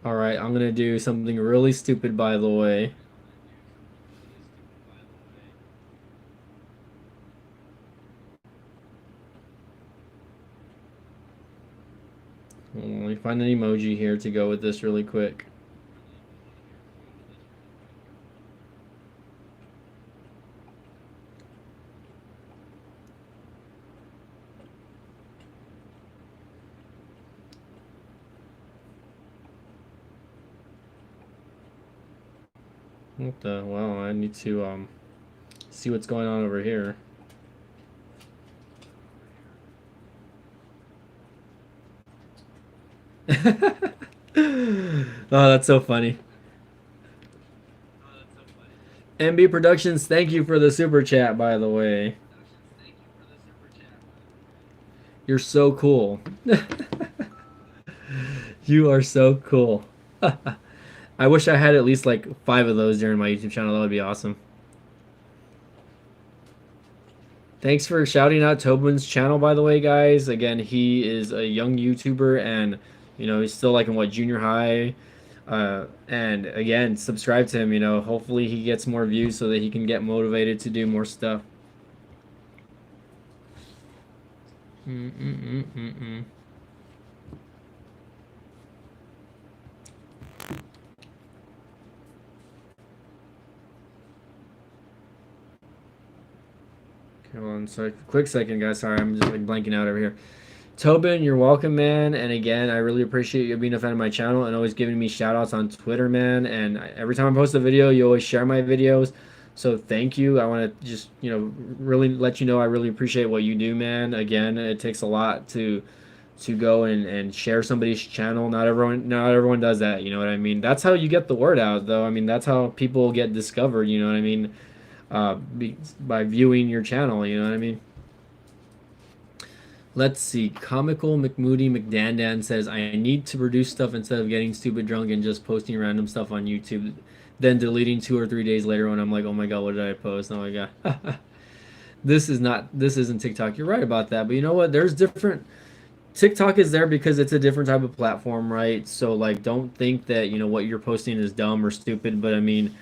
All right. I'm gonna do something really stupid, by the way. Let me find an emoji here to go with this really quick. What the? Well, I need to see what's going on over here. Oh, that's so funny. MB Productions, thank you for the super chat, by the way. You're so cool. You are so cool. I wish I had at least like 5 of those during my YouTube channel. That would be awesome. Thanks for shouting out Tobin's channel, by the way, guys. Again, he is a young YouTuber, and he's still like in what, junior high. And again, subscribe to him. Hopefully he gets more views so that he can get motivated to do more stuff. Mm-mm-mm-mm-mm. Okay, hold on. So quick second, guys. Sorry, I'm just like blanking out over here. Tobin, you're welcome, man. And again, I really appreciate you being a fan of my channel and always giving me shout outs on Twitter, man. And every time I post a video, you always share my videos. So thank you. I want to just, really let you know I really appreciate what you do, man. Again, it takes a lot to go and share somebody's channel. Not everyone does that, you know what I mean? That's how you get the word out, though. I mean, that's how people get discovered, you know what I mean? By viewing your channel, you know what I mean? Let's see. Comical McMoody McDandan says, I need to produce stuff instead of getting stupid drunk and just posting random stuff on YouTube, then deleting 2 or 3 days later when I'm like, oh my god, what did I post? Oh my god. This isn't TikTok. You're right about that. But you know what? There's different. TikTok is there because it's a different type of platform, right? So like, don't think that what you're posting is dumb or stupid. But I mean,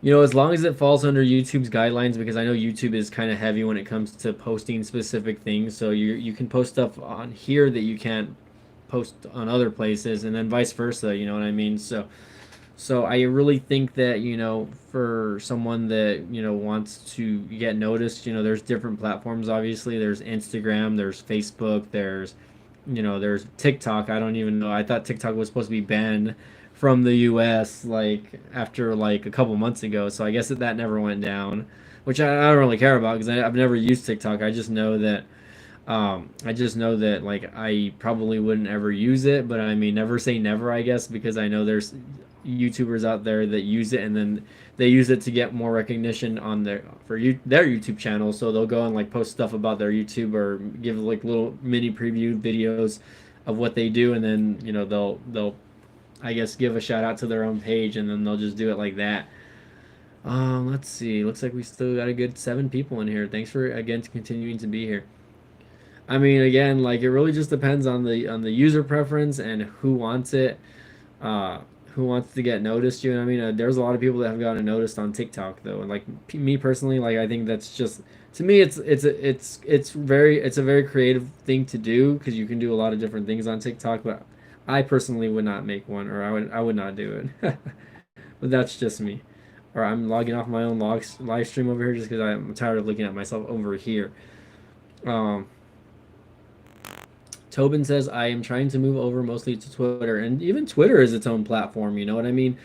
as long as it falls under YouTube's guidelines, because I know YouTube is kind of heavy when it comes to posting specific things. So you can post stuff on here that you can't post on other places, and then vice versa. You know what I mean? So I really think that for someone that wants to get noticed, there's different platforms. Obviously, there's Instagram, there's Facebook, there's TikTok. I don't even know. I thought TikTok was supposed to be banned from the U.S. like after like a couple months ago. So I guess that never went down, which I don't really care about because I've never used TikTok. I just know that like I probably wouldn't ever use it, but I mean never say never, I guess, because I know there's YouTubers out there that use it and then they use it to get more recognition on their YouTube channel. So they'll go and like post stuff about their YouTube or give like little mini preview videos of what they do, and then they'll I guess give a shout out to their own page, and then they'll just do it like that. Let's see. Looks like we still got a good 7 people in here. Thanks for again continuing to be here. I mean, again, like it really just depends on the user preference and who wants it, uh, who wants to get noticed. You know what I mean? There's a lot of people that have gotten noticed on TikTok though, and like me personally, like I think that's just to me, it's a very creative thing to do because you can do a lot of different things on TikTok. But I personally would not make one, or I would not do it. But that's just me. Or I'm logging off my own live stream over here just because I'm tired of looking at myself over here. Um, Tobin says, I am trying to move over mostly to Twitter. And even Twitter is its own platform, you know what I mean?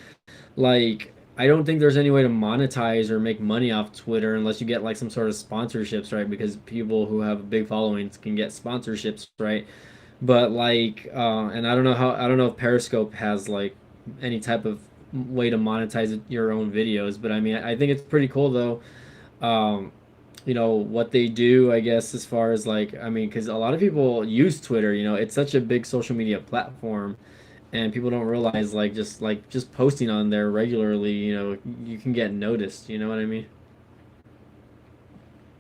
Like, I don't think there's any way to monetize or make money off Twitter unless you get like some sort of sponsorships, right? Because people who have big followings can get sponsorships, right? But like, and I don't know if Periscope has like any type of way to monetize your own videos, but I mean, I think it's pretty cool though. What they do, I guess, as far as like, I mean, because a lot of people use Twitter. It's such a big social media platform, and people don't realize like just posting on there regularly, you can get noticed. You know what I mean?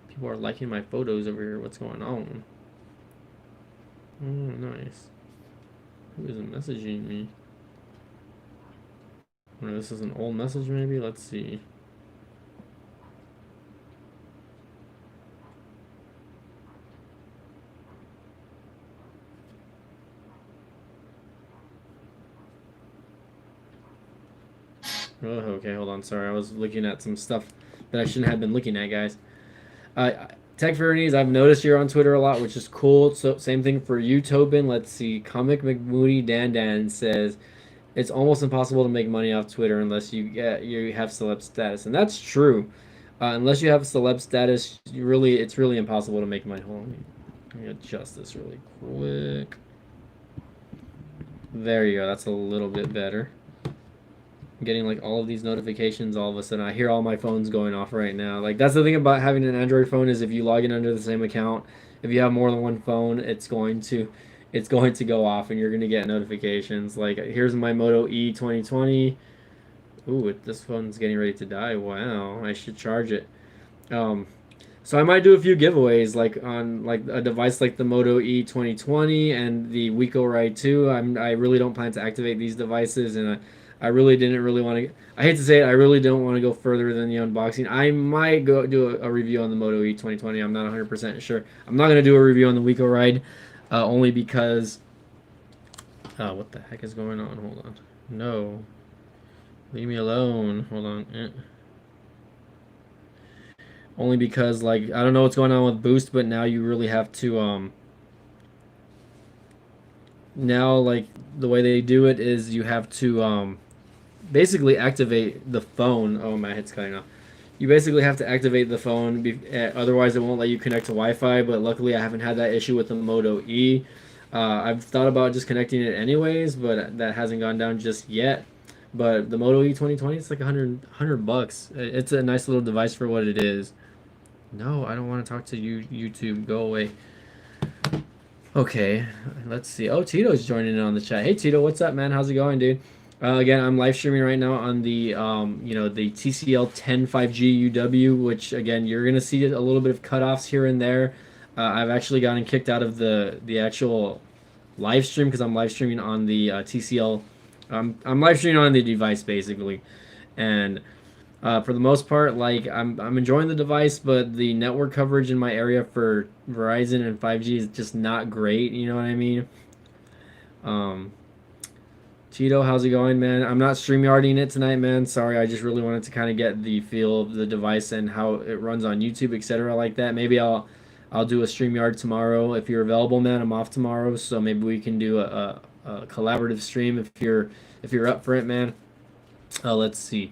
People are liking my photos over here. What's going on? Oh, nice. Who is messaging me? Oh, this is an old message, maybe. Let's see. Oh, okay, hold on. Sorry, I was looking at some stuff that I shouldn't have been looking at, guys. Tech Verities, I've noticed you're on Twitter a lot, which is cool. So same thing for you, Tobin. Let's see. Comic McMoody Dan says, it's almost impossible to make money off Twitter unless you have celeb status, and that's true. Unless you have celeb status, it's really impossible to make money. Hold on, let me adjust this really quick. There you go. That's a little bit better. I'm getting like all of these notifications all of a sudden. I hear all my phones going off right now. Like that's the thing about having an Android phone is if you log in under the same account, if you have more than one phone, it's going to go off and you're going to get notifications. Like here's my Moto E 2020. Ooh, this phone's getting ready to die. Wow, I should charge it. Um, so I might do a few giveaways like on like a device like the Moto E 2020 and the Wiko Ride 2. I really don't plan to activate these devices, and I really didn't really want to. I hate to say it, I really don't want to go further than the unboxing. I might go do a review on the Moto E 2020. I'm not 100% sure. I'm not gonna do a review on the Wiko Ride, only because. What the heck is going on? Hold on. No. Leave me alone. Hold on. Only because like I don't know what's going on with Boost, but now you really have to now like the way they do it is you have to basically activate the phone. Oh, my head's cutting off. You basically have to activate the phone, otherwise it won't let you connect to Wi-Fi. But luckily, I haven't had that issue with the Moto E. I've thought about just connecting it anyways, but that hasn't gone down just yet. But the Moto E 2020, it's like 100 bucks. It's a nice little device for what it is. No, I don't want to talk to you, YouTube. Go away. Okay, let's see. Oh, Tito's joining in on the chat. Hey, Tito, what's up, man? How's it going, dude? Again, I'm live streaming right now on the the TCL 10 5G UW, which again you're gonna see a little bit of cutoffs here and there. I've actually gotten kicked out of the actual live stream because I'm live streaming on the TCL. I'm live streaming on the device basically, and for the most part, like I'm enjoying the device, but the network coverage in my area for Verizon and 5G is just not great. You know what I mean? Um, Tito, how's it going, man? I'm not StreamYarding it tonight, man. Sorry, I just really wanted to kind of get the feel of the device and how it runs on YouTube, etc. like that. Maybe I'll do a StreamYard tomorrow if you're available, man. I'm off tomorrow, so maybe we can do a collaborative stream if you're up for it, man. Let's see.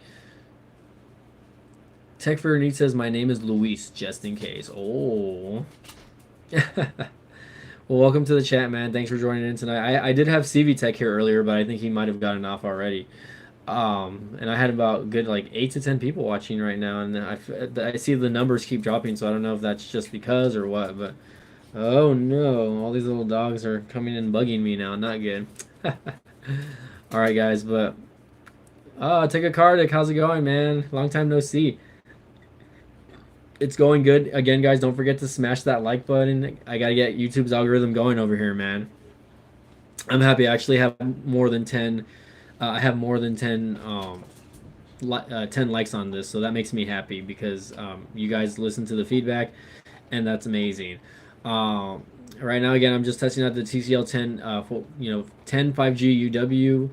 Tech for Neat says my name is Luis, just in case. Oh. Well, welcome to the chat, man. Thanks for joining in tonight. I did have CV Tech here earlier, but I think he might have gotten off already. And I had about good like 8 to 10 people watching right now, and I see the numbers keep dropping, so I don't know if that's just because or what. But oh no, all these little dogs are coming and bugging me now. Not good. All right, guys, but take a Kardik. How's it going, man? Long time no see. It's going good. Again, guys, don't forget to smash that like button. I gotta get YouTube's algorithm going over here, man. I'm happy. I actually have more than 10. I have more than 10 10 likes on this, so that makes me happy because you guys listen to the feedback, and that's amazing. Right now, again, I'm just testing out the TCL 10 5G UW.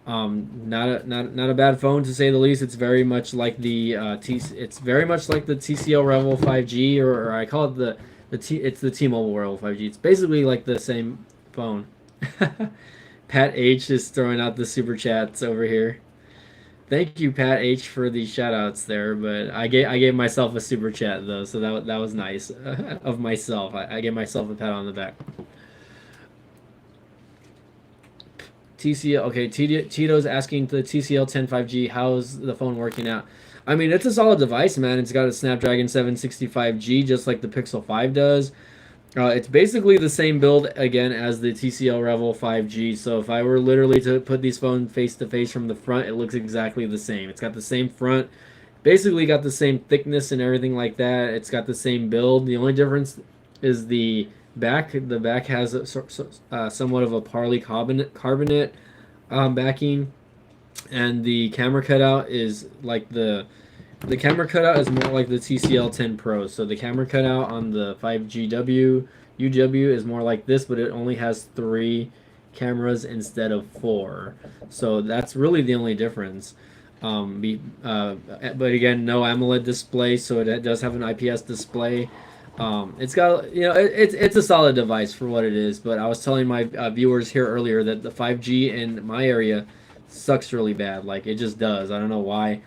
Not a bad phone to say the least. It's very much like the it's very much like the TCL Revel 5G, or I call it it's the T-Mobile Revel 5G. It's basically like the same phone. Pat H is throwing out the super chats over here. Thank you, Pat H, for the shout outs there, but I gave myself a super chat though, so that was nice of myself. I gave myself a pat on the back. TCL, okay, Tito's asking the TCL 10 5G, how's the phone working out? I mean, it's a solid device, man. It's got a Snapdragon 765G, just like the Pixel 5 does. It's basically the same build, again, as the TCL Revel 5G. So if I were literally to put these phones face-to-face from the front, it looks exactly the same. It's got the same front, basically got the same thickness and everything like that. It's got the same build. The only difference is the back. The back has somewhat of a polycarbonate backing, and the camera cutout is like the camera cutout is more like the TCL 10 Pro. So the camera cutout on the 5GW UW is more like this, but it only has 3 cameras instead of 4. So that's really the only difference. But again, no AMOLED display, so it does have an IPS display. It's got, it's a solid device for what it is. But I was telling my viewers here earlier that the 5G in my area sucks really bad. Like it just does. I don't know why.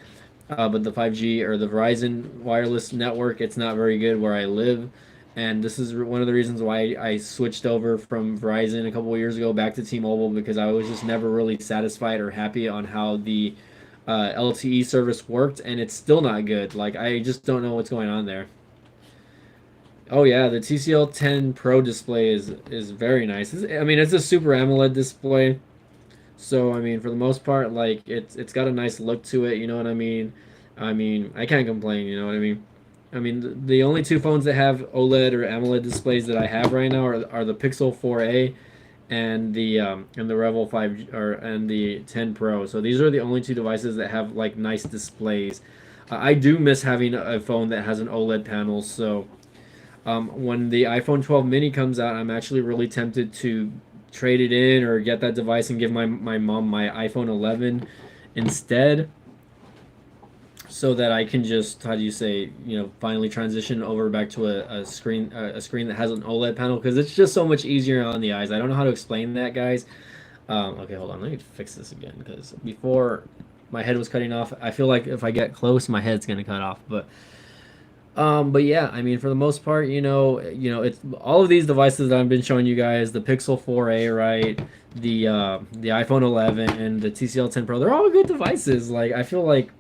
But the 5G or the Verizon wireless network, it's not very good where I live. And this is one of the reasons why I switched over from Verizon a couple of years ago back to T-Mobile, because I was just never really satisfied or happy on how the LTE service worked, and it's still not good. Like I just don't know what's going on there. Oh yeah, the TCL 10 Pro display is very nice. I mean, it's a Super AMOLED display, so I mean, for the most part, like it's got a nice look to it. You know what I mean? I mean, I can't complain. You know what I mean? I mean, the only two phones that have OLED or AMOLED displays that I have right now are the Pixel 4a and the Revel 5 or and the 10 Pro. So these are the only two devices that have like nice displays. I do miss having a phone that has an OLED panel. So when the iPhone 12 mini comes out, I'm actually really tempted to trade it in or get that device and give my mom my iPhone 11 instead, so that I can just, how do you say, finally transition over back to a screen that has an OLED panel, because it's just so much easier on the eyes. I don't know how to explain that, guys. Okay, hold on. Let me fix this again, because before my head was cutting off. I feel like if I get close, my head's gonna cut off. But yeah, I mean, for the most part, it's all of these devices that I've been showing you guys, the Pixel 4a, right? The iPhone 11, the TCL 10 Pro, they're all good devices. Like I feel like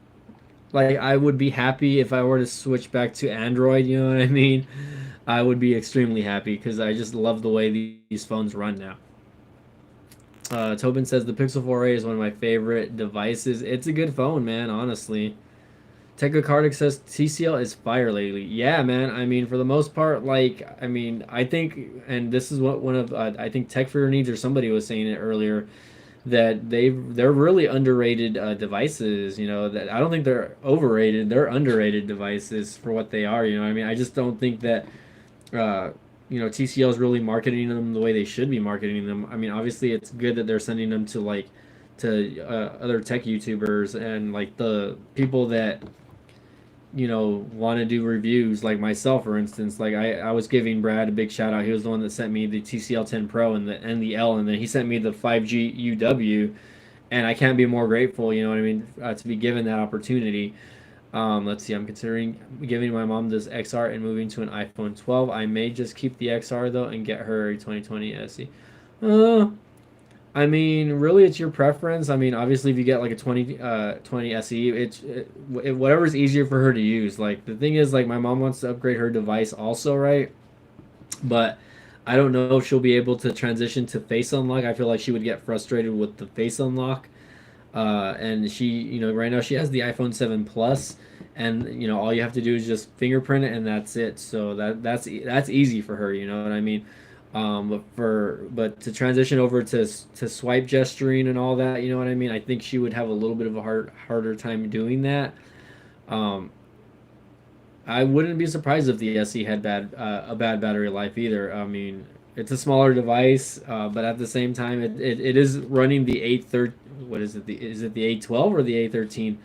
I would be happy if I were to switch back to Android, you know what I mean? I would be extremely happy because I just love the way these phones run now. Tobin says the Pixel 4a is one of my favorite devices. It's a good phone, man, honestly. Techocardic says TCL is fire lately. Yeah, man. I mean, for the most part, like, I mean, I think, and this is what one of, I think Tech for Your Needs or somebody was saying it earlier, that they're really underrated devices. That I don't think they're overrated. They're underrated devices for what they are. I mean, I just don't think that uh, TCL is really marketing them the way they should be marketing them. I mean, obviously it's good that they're sending them to other tech YouTubers and like the people that want to do reviews, like myself, for instance. Like I was giving Brad a big shout out. He was the one that sent me the TCL 10 Pro and the L, and then he sent me the 5G UW, and I can't be more grateful. You know what I mean? To be given that opportunity. Let's see. I'm considering giving my mom this XR and moving to an iPhone 12. I may just keep the XR though and get her a 2020 SE. Uh, I mean, really, it's your preference. I mean, obviously, if you get like a 20 SE, whatever's easier for her to use. Like the thing is, like my mom wants to upgrade her device also, right? But I don't know if she'll be able to transition to Face Unlock. I feel like she would get frustrated with the Face Unlock. And she, right now she has the iPhone 7 Plus, and all you have to do is just fingerprint it, and that's it. So that's easy for her. You know what I mean? But to transition over to swipe gesturing and all that, you know what I mean? I think she would have a little bit of a harder time doing that. Um, I wouldn't be surprised if the SE had a bad battery life either. I mean, it's a smaller device, but at the same time, it is running the A13. What is it? Is it the A12 or the A13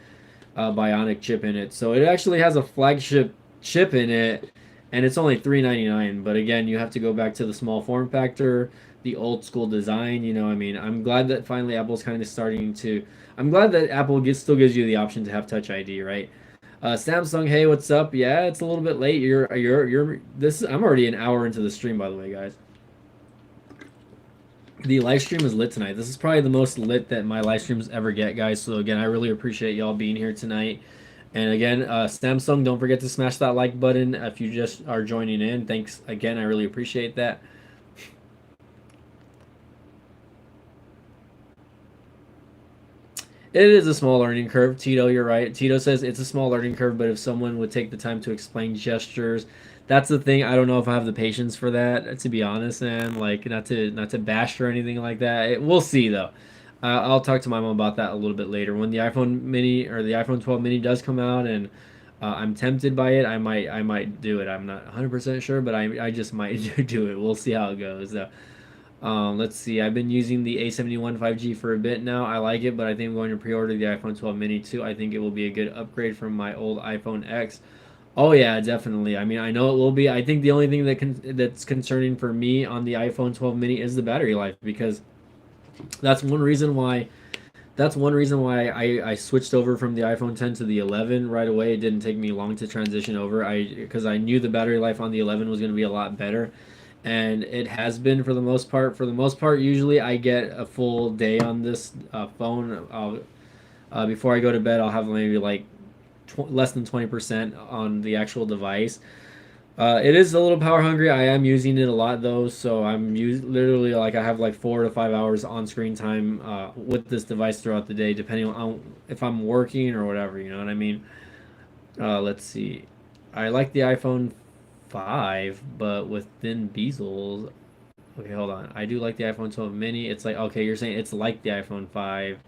Bionic chip in it? So it actually has a flagship chip in it, and it's only $399. But again, you have to go back to the small form factor, the old school design. I mean, I'm glad that finally Apple's kind of starting to. I'm glad that Apple still gives you the option to have Touch ID, right? Samsung, hey, what's up? Yeah, it's a little bit late. You're this. I'm already an hour into the stream, by the way, guys. The live stream is lit tonight. This is probably the most lit that my live streams ever get, guys. So again, I really appreciate y'all being here tonight. And again, Samsung, don't forget to smash that like button if you just are joining in. Thanks again. I really appreciate that. It is a small learning curve, Tito. You're right. Tito says it's a small learning curve, but if someone would take the time to explain gestures, that's the thing. I don't know if I have the patience for that, to be honest, man. Like, not to bash or anything like that. We'll see though. I'll talk to my mom about that a little bit later when the iPhone Mini or the iPhone 12 Mini does come out, and I'm tempted by it. I might do it. I'm not 100% sure, but I just might do it. We'll see how it goes. Let's see. I've been using the A71 5G for a bit now. I like it, but I think I'm going to pre-order the iPhone 12 mini too. I think it will be a good upgrade from my old iPhone X. Oh yeah, definitely. I mean, I know it will be. I think the only thing that's concerning for me on the iPhone 12 mini is the battery life, because that's one reason why That's one reason why I switched over from the iPhone 10 to the 11 right away. It didn't take me long to transition over. Because I knew the battery life on the 11 was going to be a lot better, and it has been for the most part. For the most part, usually I get a full day on this phone. Before I go to bed, I'll have maybe like less than 20% on the actual device. It is a little power hungry. I am using it a lot though, so literally like I have like 4 to 5 hours on screen time with this device throughout the day, depending on if I'm working or whatever. You know what I mean? Let's see. I like the iPhone 5, but with thin bezels. Okay, hold on. I do like the iPhone 12 mini. It's like okay, you're saying it's like the iPhone 5.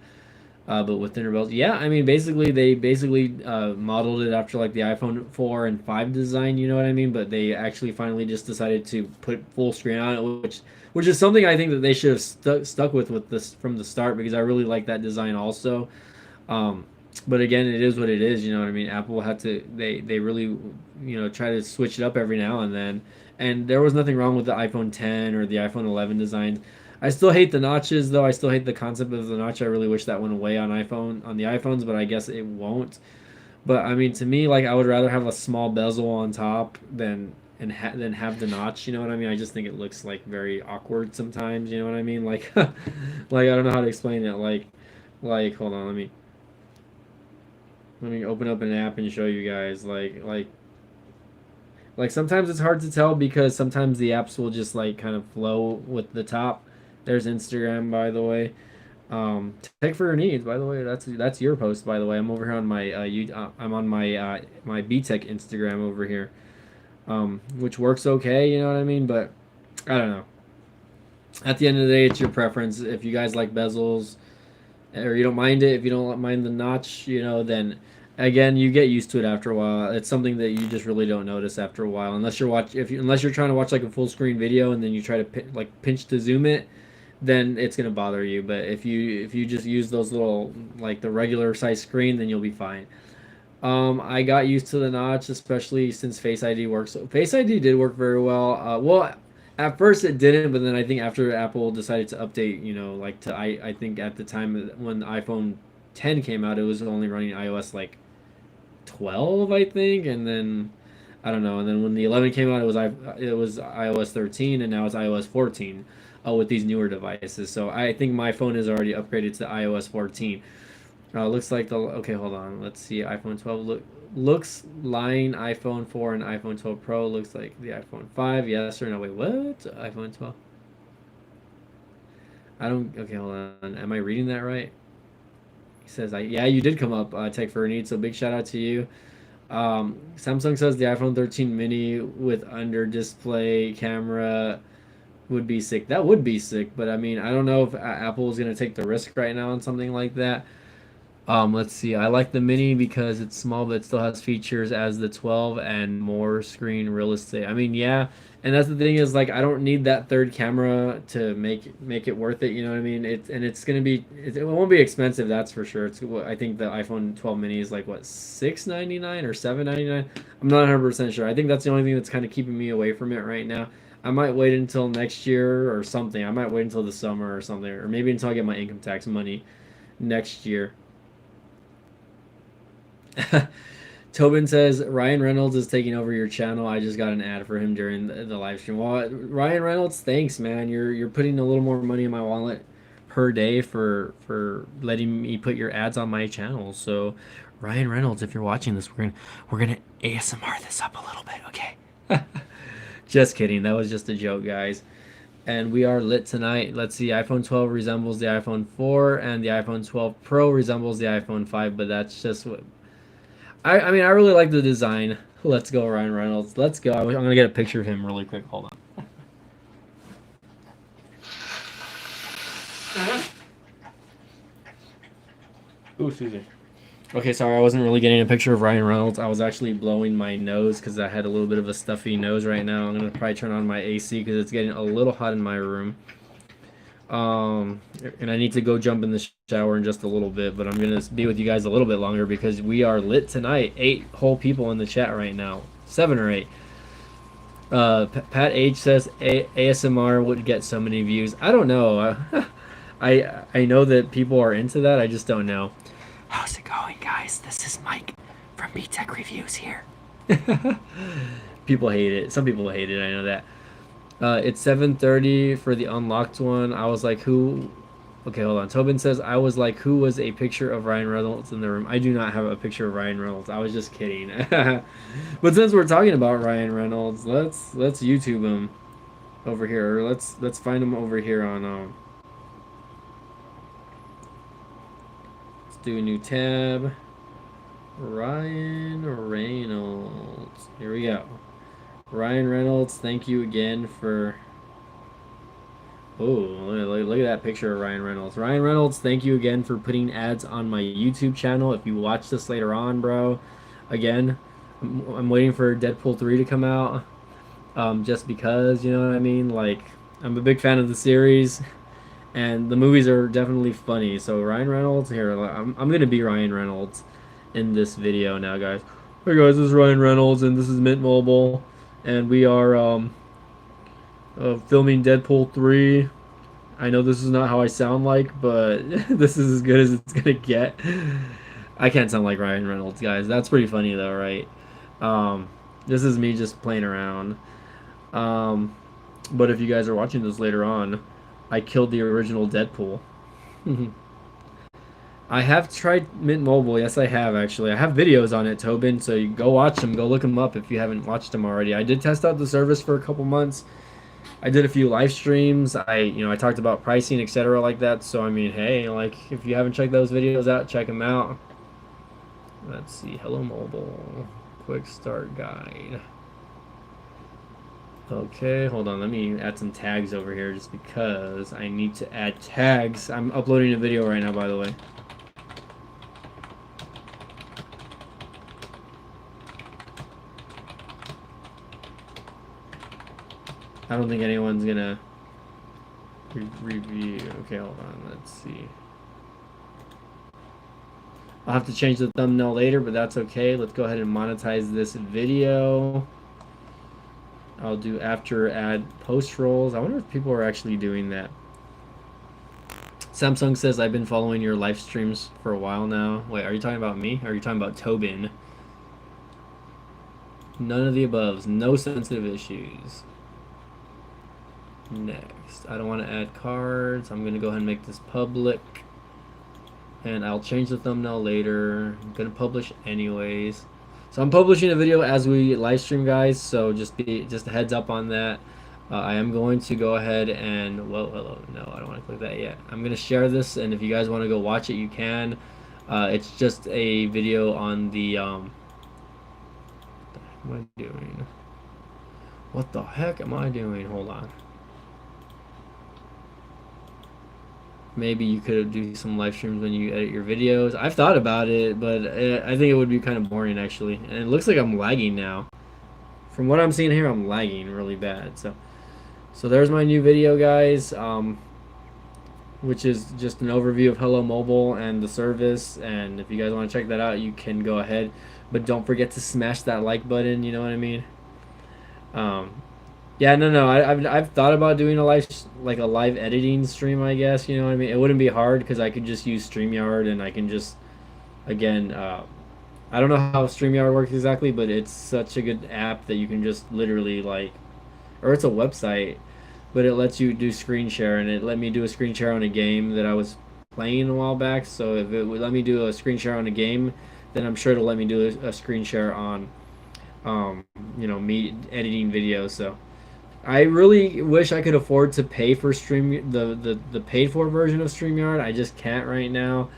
But with thinner belts, yeah, I mean, basically they basically modeled it after like the iPhone 4 and 5 design, you know what I mean? But they actually finally just decided to put full screen on it, which is something I think that they should have stuck with this from the start because I really like that design also. Um, but again, it is what it is, you know what I mean? Apple had to they really try to switch it up every now and then, and there was nothing wrong with the iPhone 10 or the iPhone 11 designs. I still hate the notches though. I still hate the concept of the notch. I really wish that went away on the iPhones, but I guess it won't. But I mean, to me, like I would rather have a small bezel on top than have the notch. You know what I mean? I just think it looks like very awkward sometimes. You know what I mean? Like like I don't know how to explain it. Like hold on, let me open up an app and show you guys. Like sometimes it's hard to tell because sometimes the apps will just like kind of flow with the top. There's Instagram, by the way. Tech for your needs, by the way. That's your post, by the way. I'm over here on my I'm on my BTech Instagram over here, which works okay. You know what I mean? But I don't know. At the end of the day, it's your preference. If you guys like bezels, or you don't mind it, if you don't mind the notch, then again you get used to it after a while. It's something that you just really don't notice after a while, unless you're trying to watch like a full screen video and then you try to pinch to zoom it, then it's gonna bother you. But if you just use those little like the regular size screen, then you'll be fine. I got used to the notch, especially since Face ID works. So Face ID did work very well. Well, at first it didn't, but then I think after Apple decided to update, like I think at the time when the iPhone 10 came out, it was only running iOS like 12, I think, and then I don't know. And then when the 11 came out, it was iOS 13, and now it's iOS 14 with these newer devices. So I think my phone is already upgraded to iOS 14. Looks like okay, hold on. Let's see. iPhone 12 looks lying iPhone 4 and iPhone 12 Pro looks like the iPhone 5. Yes or no? Wait, what? iPhone 12. I don't. Okay, hold on. Am I reading that right? He says, yeah, you did come up, Tech for a Need. So big shout out to you. Samsung says the iPhone 13 mini with under display camera would be sick. That would be sick, but I mean, I don't know if Apple is going to take the risk right now on something like that. Let's see. I like the mini because it's small, but it still has features as the 12 and more screen real estate. I mean, yeah, and that's the thing is like I don't need that third camera to make it worth it. You know what I mean? It's gonna be it won't be expensive. That's for sure. I think the iPhone 12 mini is like what 699 or 799. I'm not 100% sure. I think that's the only thing that's kind of keeping me away from it right now. I might wait until next year or something. I might wait until the summer or something, or maybe until I get my income tax money next year. Tobin says Ryan Reynolds is taking over your channel. I just got an ad for him during the live stream. Well, Ryan Reynolds, thanks, man. You're putting a little more money in my wallet per day for letting me put your ads on my channel. So, Ryan Reynolds, if you're watching this, we're gonna ASMR this up a little bit, okay? Just kidding. That was just a joke, guys. And we are lit tonight. Let's see. iPhone 12 resembles the iPhone 4, and the iPhone 12 Pro resembles the iPhone 5. But that's just what I mean, I really like the design. Let's go, Ryan Reynolds. Let's go. I'm going to get a picture of him really quick. Hold on. Ooh, excuse me. Okay, sorry, I wasn't really getting a picture of Ryan Reynolds. I was actually blowing my nose because I had a little bit of a stuffy nose right now. I'm going to probably turn on my AC because it's getting a little hot in my room. And I need to go jump in the shower in just a little bit, but I'm gonna be with you guys a little bit longer because we are lit tonight. 8 whole people in the chat right now, 7 or 8. Pat H says ASMR would get so many views. I don't know. I know that people are into that. I just don't know. How's it going, guys? This is Mike from B Tech Reviews here. People hate it. Some people hate it. I know that. It's 7:30 for the unlocked one. I was like, who? Okay, hold on. Tobin says I was like, who was a picture of Ryan Reynolds in the room? I do not have a picture of Ryan Reynolds. I was just kidding. But since we're talking about Ryan Reynolds, let's YouTube him over here. Or let's find him over here on let's do a new tab. Ryan Reynolds. Here we go. Ryan Reynolds, thank you again for. Oh, look at that picture of Ryan Reynolds. Ryan Reynolds, thank you again for putting ads on my YouTube channel. If you watch this later on, bro, again, I'm waiting for Deadpool 3 to come out. Just because, you know what I mean? Like, I'm a big fan of the series, and the movies are definitely funny. So Ryan Reynolds, here, I'm gonna be Ryan Reynolds in this video now, guys. Hey guys, this is Ryan Reynolds, and this is Mint Mobile, and we are filming Deadpool 3. I know this is not how I sound like, but this is as good as it's gonna get. I can't sound like Ryan Reynolds, guys. That's pretty funny though, right? This is me just playing around. But if you guys are watching this later on, I killed the original Deadpool. I have tried Mint Mobile. Yes, I have actually. I have videos on it, Tobin. So you go watch them. Go look them up if you haven't watched them already. I did test out the service for a couple months. I did a few live streams. I talked about pricing, etc., like that. So I mean, hey, like if you haven't checked those videos out, check them out. Let's see. Hello Mobile. Quick start guide. Okay, hold on. Let me add some tags over here just because I need to add tags. I'm uploading a video right now, by the way. I don't think anyone's gonna review. Okay, hold on. Let's see. I'll have to change the thumbnail later, but that's okay. Let's go ahead and monetize this video. I'll do after ad post rolls. I wonder if people are actually doing that. Samsung says I've been following your live streams for a while now. Wait, are you talking about me? Or are you talking about Tobin? None of the above. No sensitive issues. Next. I don't want to add cards. I'm going to go ahead and make this public. And I'll change the thumbnail later. I'm going to publish anyways. So I'm publishing a video as we live stream, guys. So just a heads up on that. I am going to go ahead and no, I don't want to click that yet. I'm going to share this, and if you guys want to go watch it, you can. It's just a video on the what am I doing? What the heck am I doing? Hold on. Maybe you could do some live streams when you edit your videos. I've thought about it, but I think it would be kind of boring actually. And it looks like I'm lagging now. From what I'm seeing here, I'm lagging really bad. So there's my new video, guys, which is just an overview of Hello Mobile and the service. And if you guys want to check that out, you can go ahead. But don't forget to smash that like button. You know what I mean? Yeah, no. I've thought about doing a live editing stream. I guess, you know what I mean. It wouldn't be hard because I could just use StreamYard, and I can just, again, I don't know how StreamYard works exactly, but it's such a good app that you can just literally or it's a website, but it lets you do screen share, and it let me do a screen share on a game that I was playing a while back. So if it would let me do a screen share on a game, then I'm sure it'll let me do a screen share on, me editing videos. So. I really wish I could afford to pay for the paid for version of StreamYard. I just can't right now.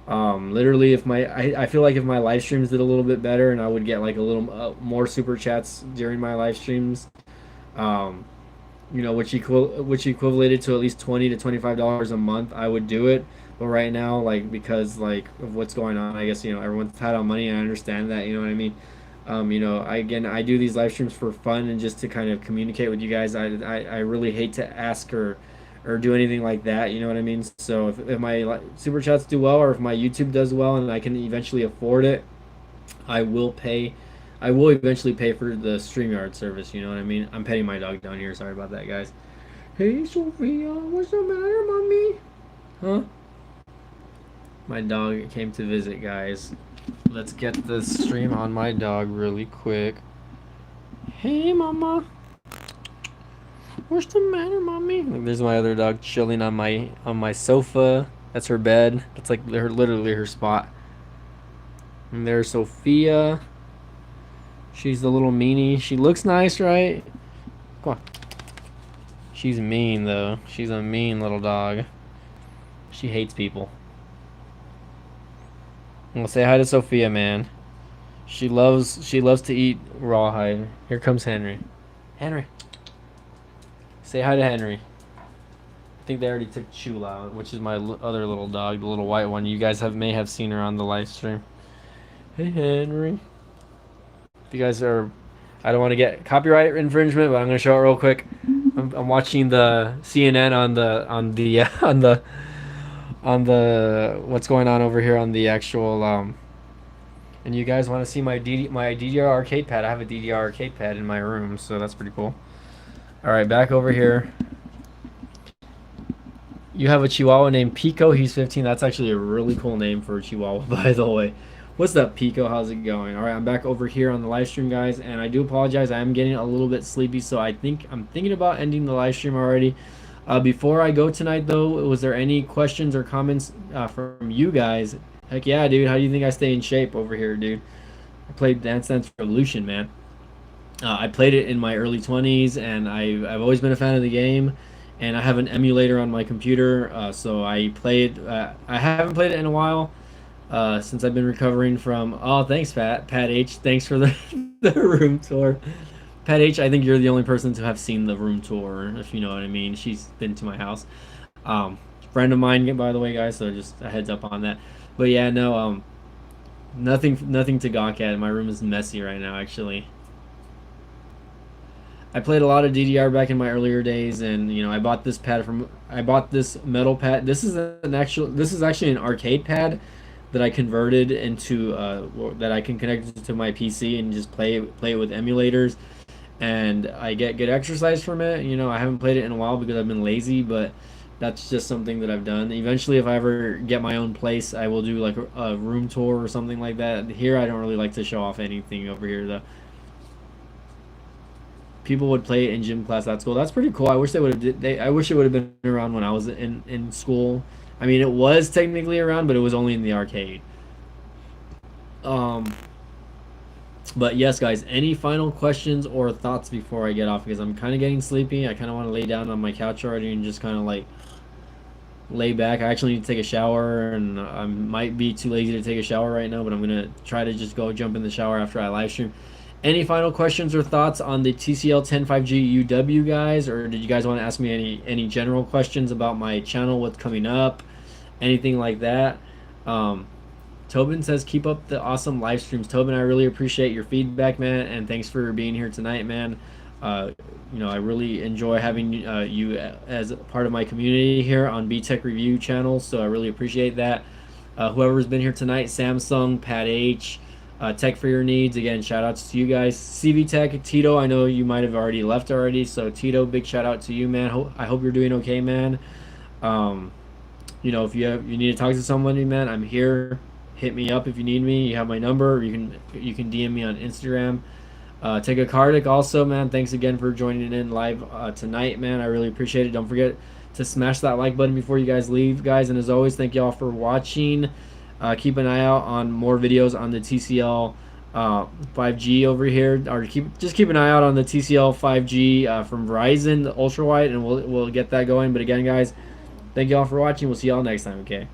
Literally, I feel like if my live streams did a little bit better and I would get like a little more super chats during my live streams, which equivalated to at least $20 to $25 a month, I would do it. But right now, because of what's going on, I guess everyone's tight on money, and I understand that. You know what I mean. I do these live streams for fun and just to kind of communicate with you guys. I really hate to ask or do anything like that. You know what I mean? So if my super chats do well, or if my YouTube does well, and I can eventually afford it, I will pay. I will eventually pay for the StreamYard service. You know what I mean? I'm petting my dog down here. Sorry about that, guys. Hey, Sophia, what's the matter, mommy? Huh? My dog came to visit, guys. Let's get the stream on my dog really quick. Hey, mama. What's the matter, mommy? Look, there's my other dog chilling on my sofa. That's her bed. That's like literally her spot. And there's Sophia. She's the little meanie. She looks nice, right? Come on. She's mean though. She's a mean little dog. She hates people. Well, say hi to Sophia, man. She loves to eat rawhide. Here comes Henry. Henry. Say hi to Henry. I think they already took Chula out, which is my other little dog, the little white one. You guys may have seen her on the live stream. Hey, Henry. If you guys are, I don't want to get copyright infringement, but I'm gonna show it real quick. I'm watching the CNN on the what's going on over here on the actual and you guys want to see my DDR arcade pad. I have a DDR arcade pad in my room, so that's pretty cool. All right, back over here. You have a Chihuahua named Pico. He's 15. That's actually a really cool name for a Chihuahua, by the way. What's up, Pico? How's it going? All right, I'm back over here on the live stream, guys, and I do apologize. I am getting a little bit sleepy, so I'm thinking about ending the live stream already. Before I go tonight, though, was there any questions or comments from you guys? Heck yeah, dude. How do you think I stay in shape over here, dude? I played Dance Dance Revolution, man. I played it in my early 20s, and I've always been a fan of the game. And I have an emulator on my computer, so I play it. I haven't played it in a while since I've been recovering from. Oh, thanks, Pat H. Thanks for the the room tour. Pat H, I think you're the only person to have seen the room tour, if you know what I mean. She's been to my house. Friend of mine, by the way, guys. So just a heads up on that. But yeah, no, nothing to gawk at. My room is messy right now, actually. I played a lot of DDR back in my earlier days, and I bought this metal pad. This is actually an arcade pad that I converted into that I can connect to my PC and just play it with emulators, and I get good exercise from it. I haven't played it in a while because I've been lazy, but that's just something that I've done. Eventually, if I ever get my own place, I will do like a room tour or something like that. Here, I don't really like to show off anything over here though. People would play it in gym class at school. That's pretty cool. I wish they would have. I wish it would have been around when I was in school. I mean, it was technically around, but it was only in the arcade. Um, but yes, guys. Any final questions or thoughts before I get off? Because I'm kind of getting sleepy. I kind of want to lay down on my couch already and just kind of like lay back. I actually need to take a shower, and I might be too lazy to take a shower right now. But I'm gonna try to just go jump in the shower after I live stream. Any final questions or thoughts on the TCL 10.5G UW, guys? Or did you guys want to ask me any general questions about my channel, what's coming up, anything like that? Tobin says, keep up the awesome live streams. Tobin, I really appreciate your feedback, man, and thanks for being here tonight, man. I really enjoy having you as part of my community here on B-Tech Review channel, so I really appreciate that. Whoever's been here tonight, Samsung, Pat H., Tech for Your Needs, again, shout outs to you guys. CV Tech, Tito, I know you might have already left already, so Tito, big shout out to you, man. I hope you're doing okay, man. If you need to talk to somebody, man, I'm here. Hit me up if you need me. You have my number. Or you can DM me on Instagram. Take a Kardik also, man. Thanks again for joining in live tonight, man. I really appreciate it. Don't forget to smash that like button before you guys leave, guys. And as always, thank y'all for watching. Keep an eye out on more videos on the TCL 5G over here, or just keep an eye out on the TCL 5G from Verizon, the ultra wide, and we'll get that going. But again, guys, thank y'all for watching. We'll see y'all next time. Okay.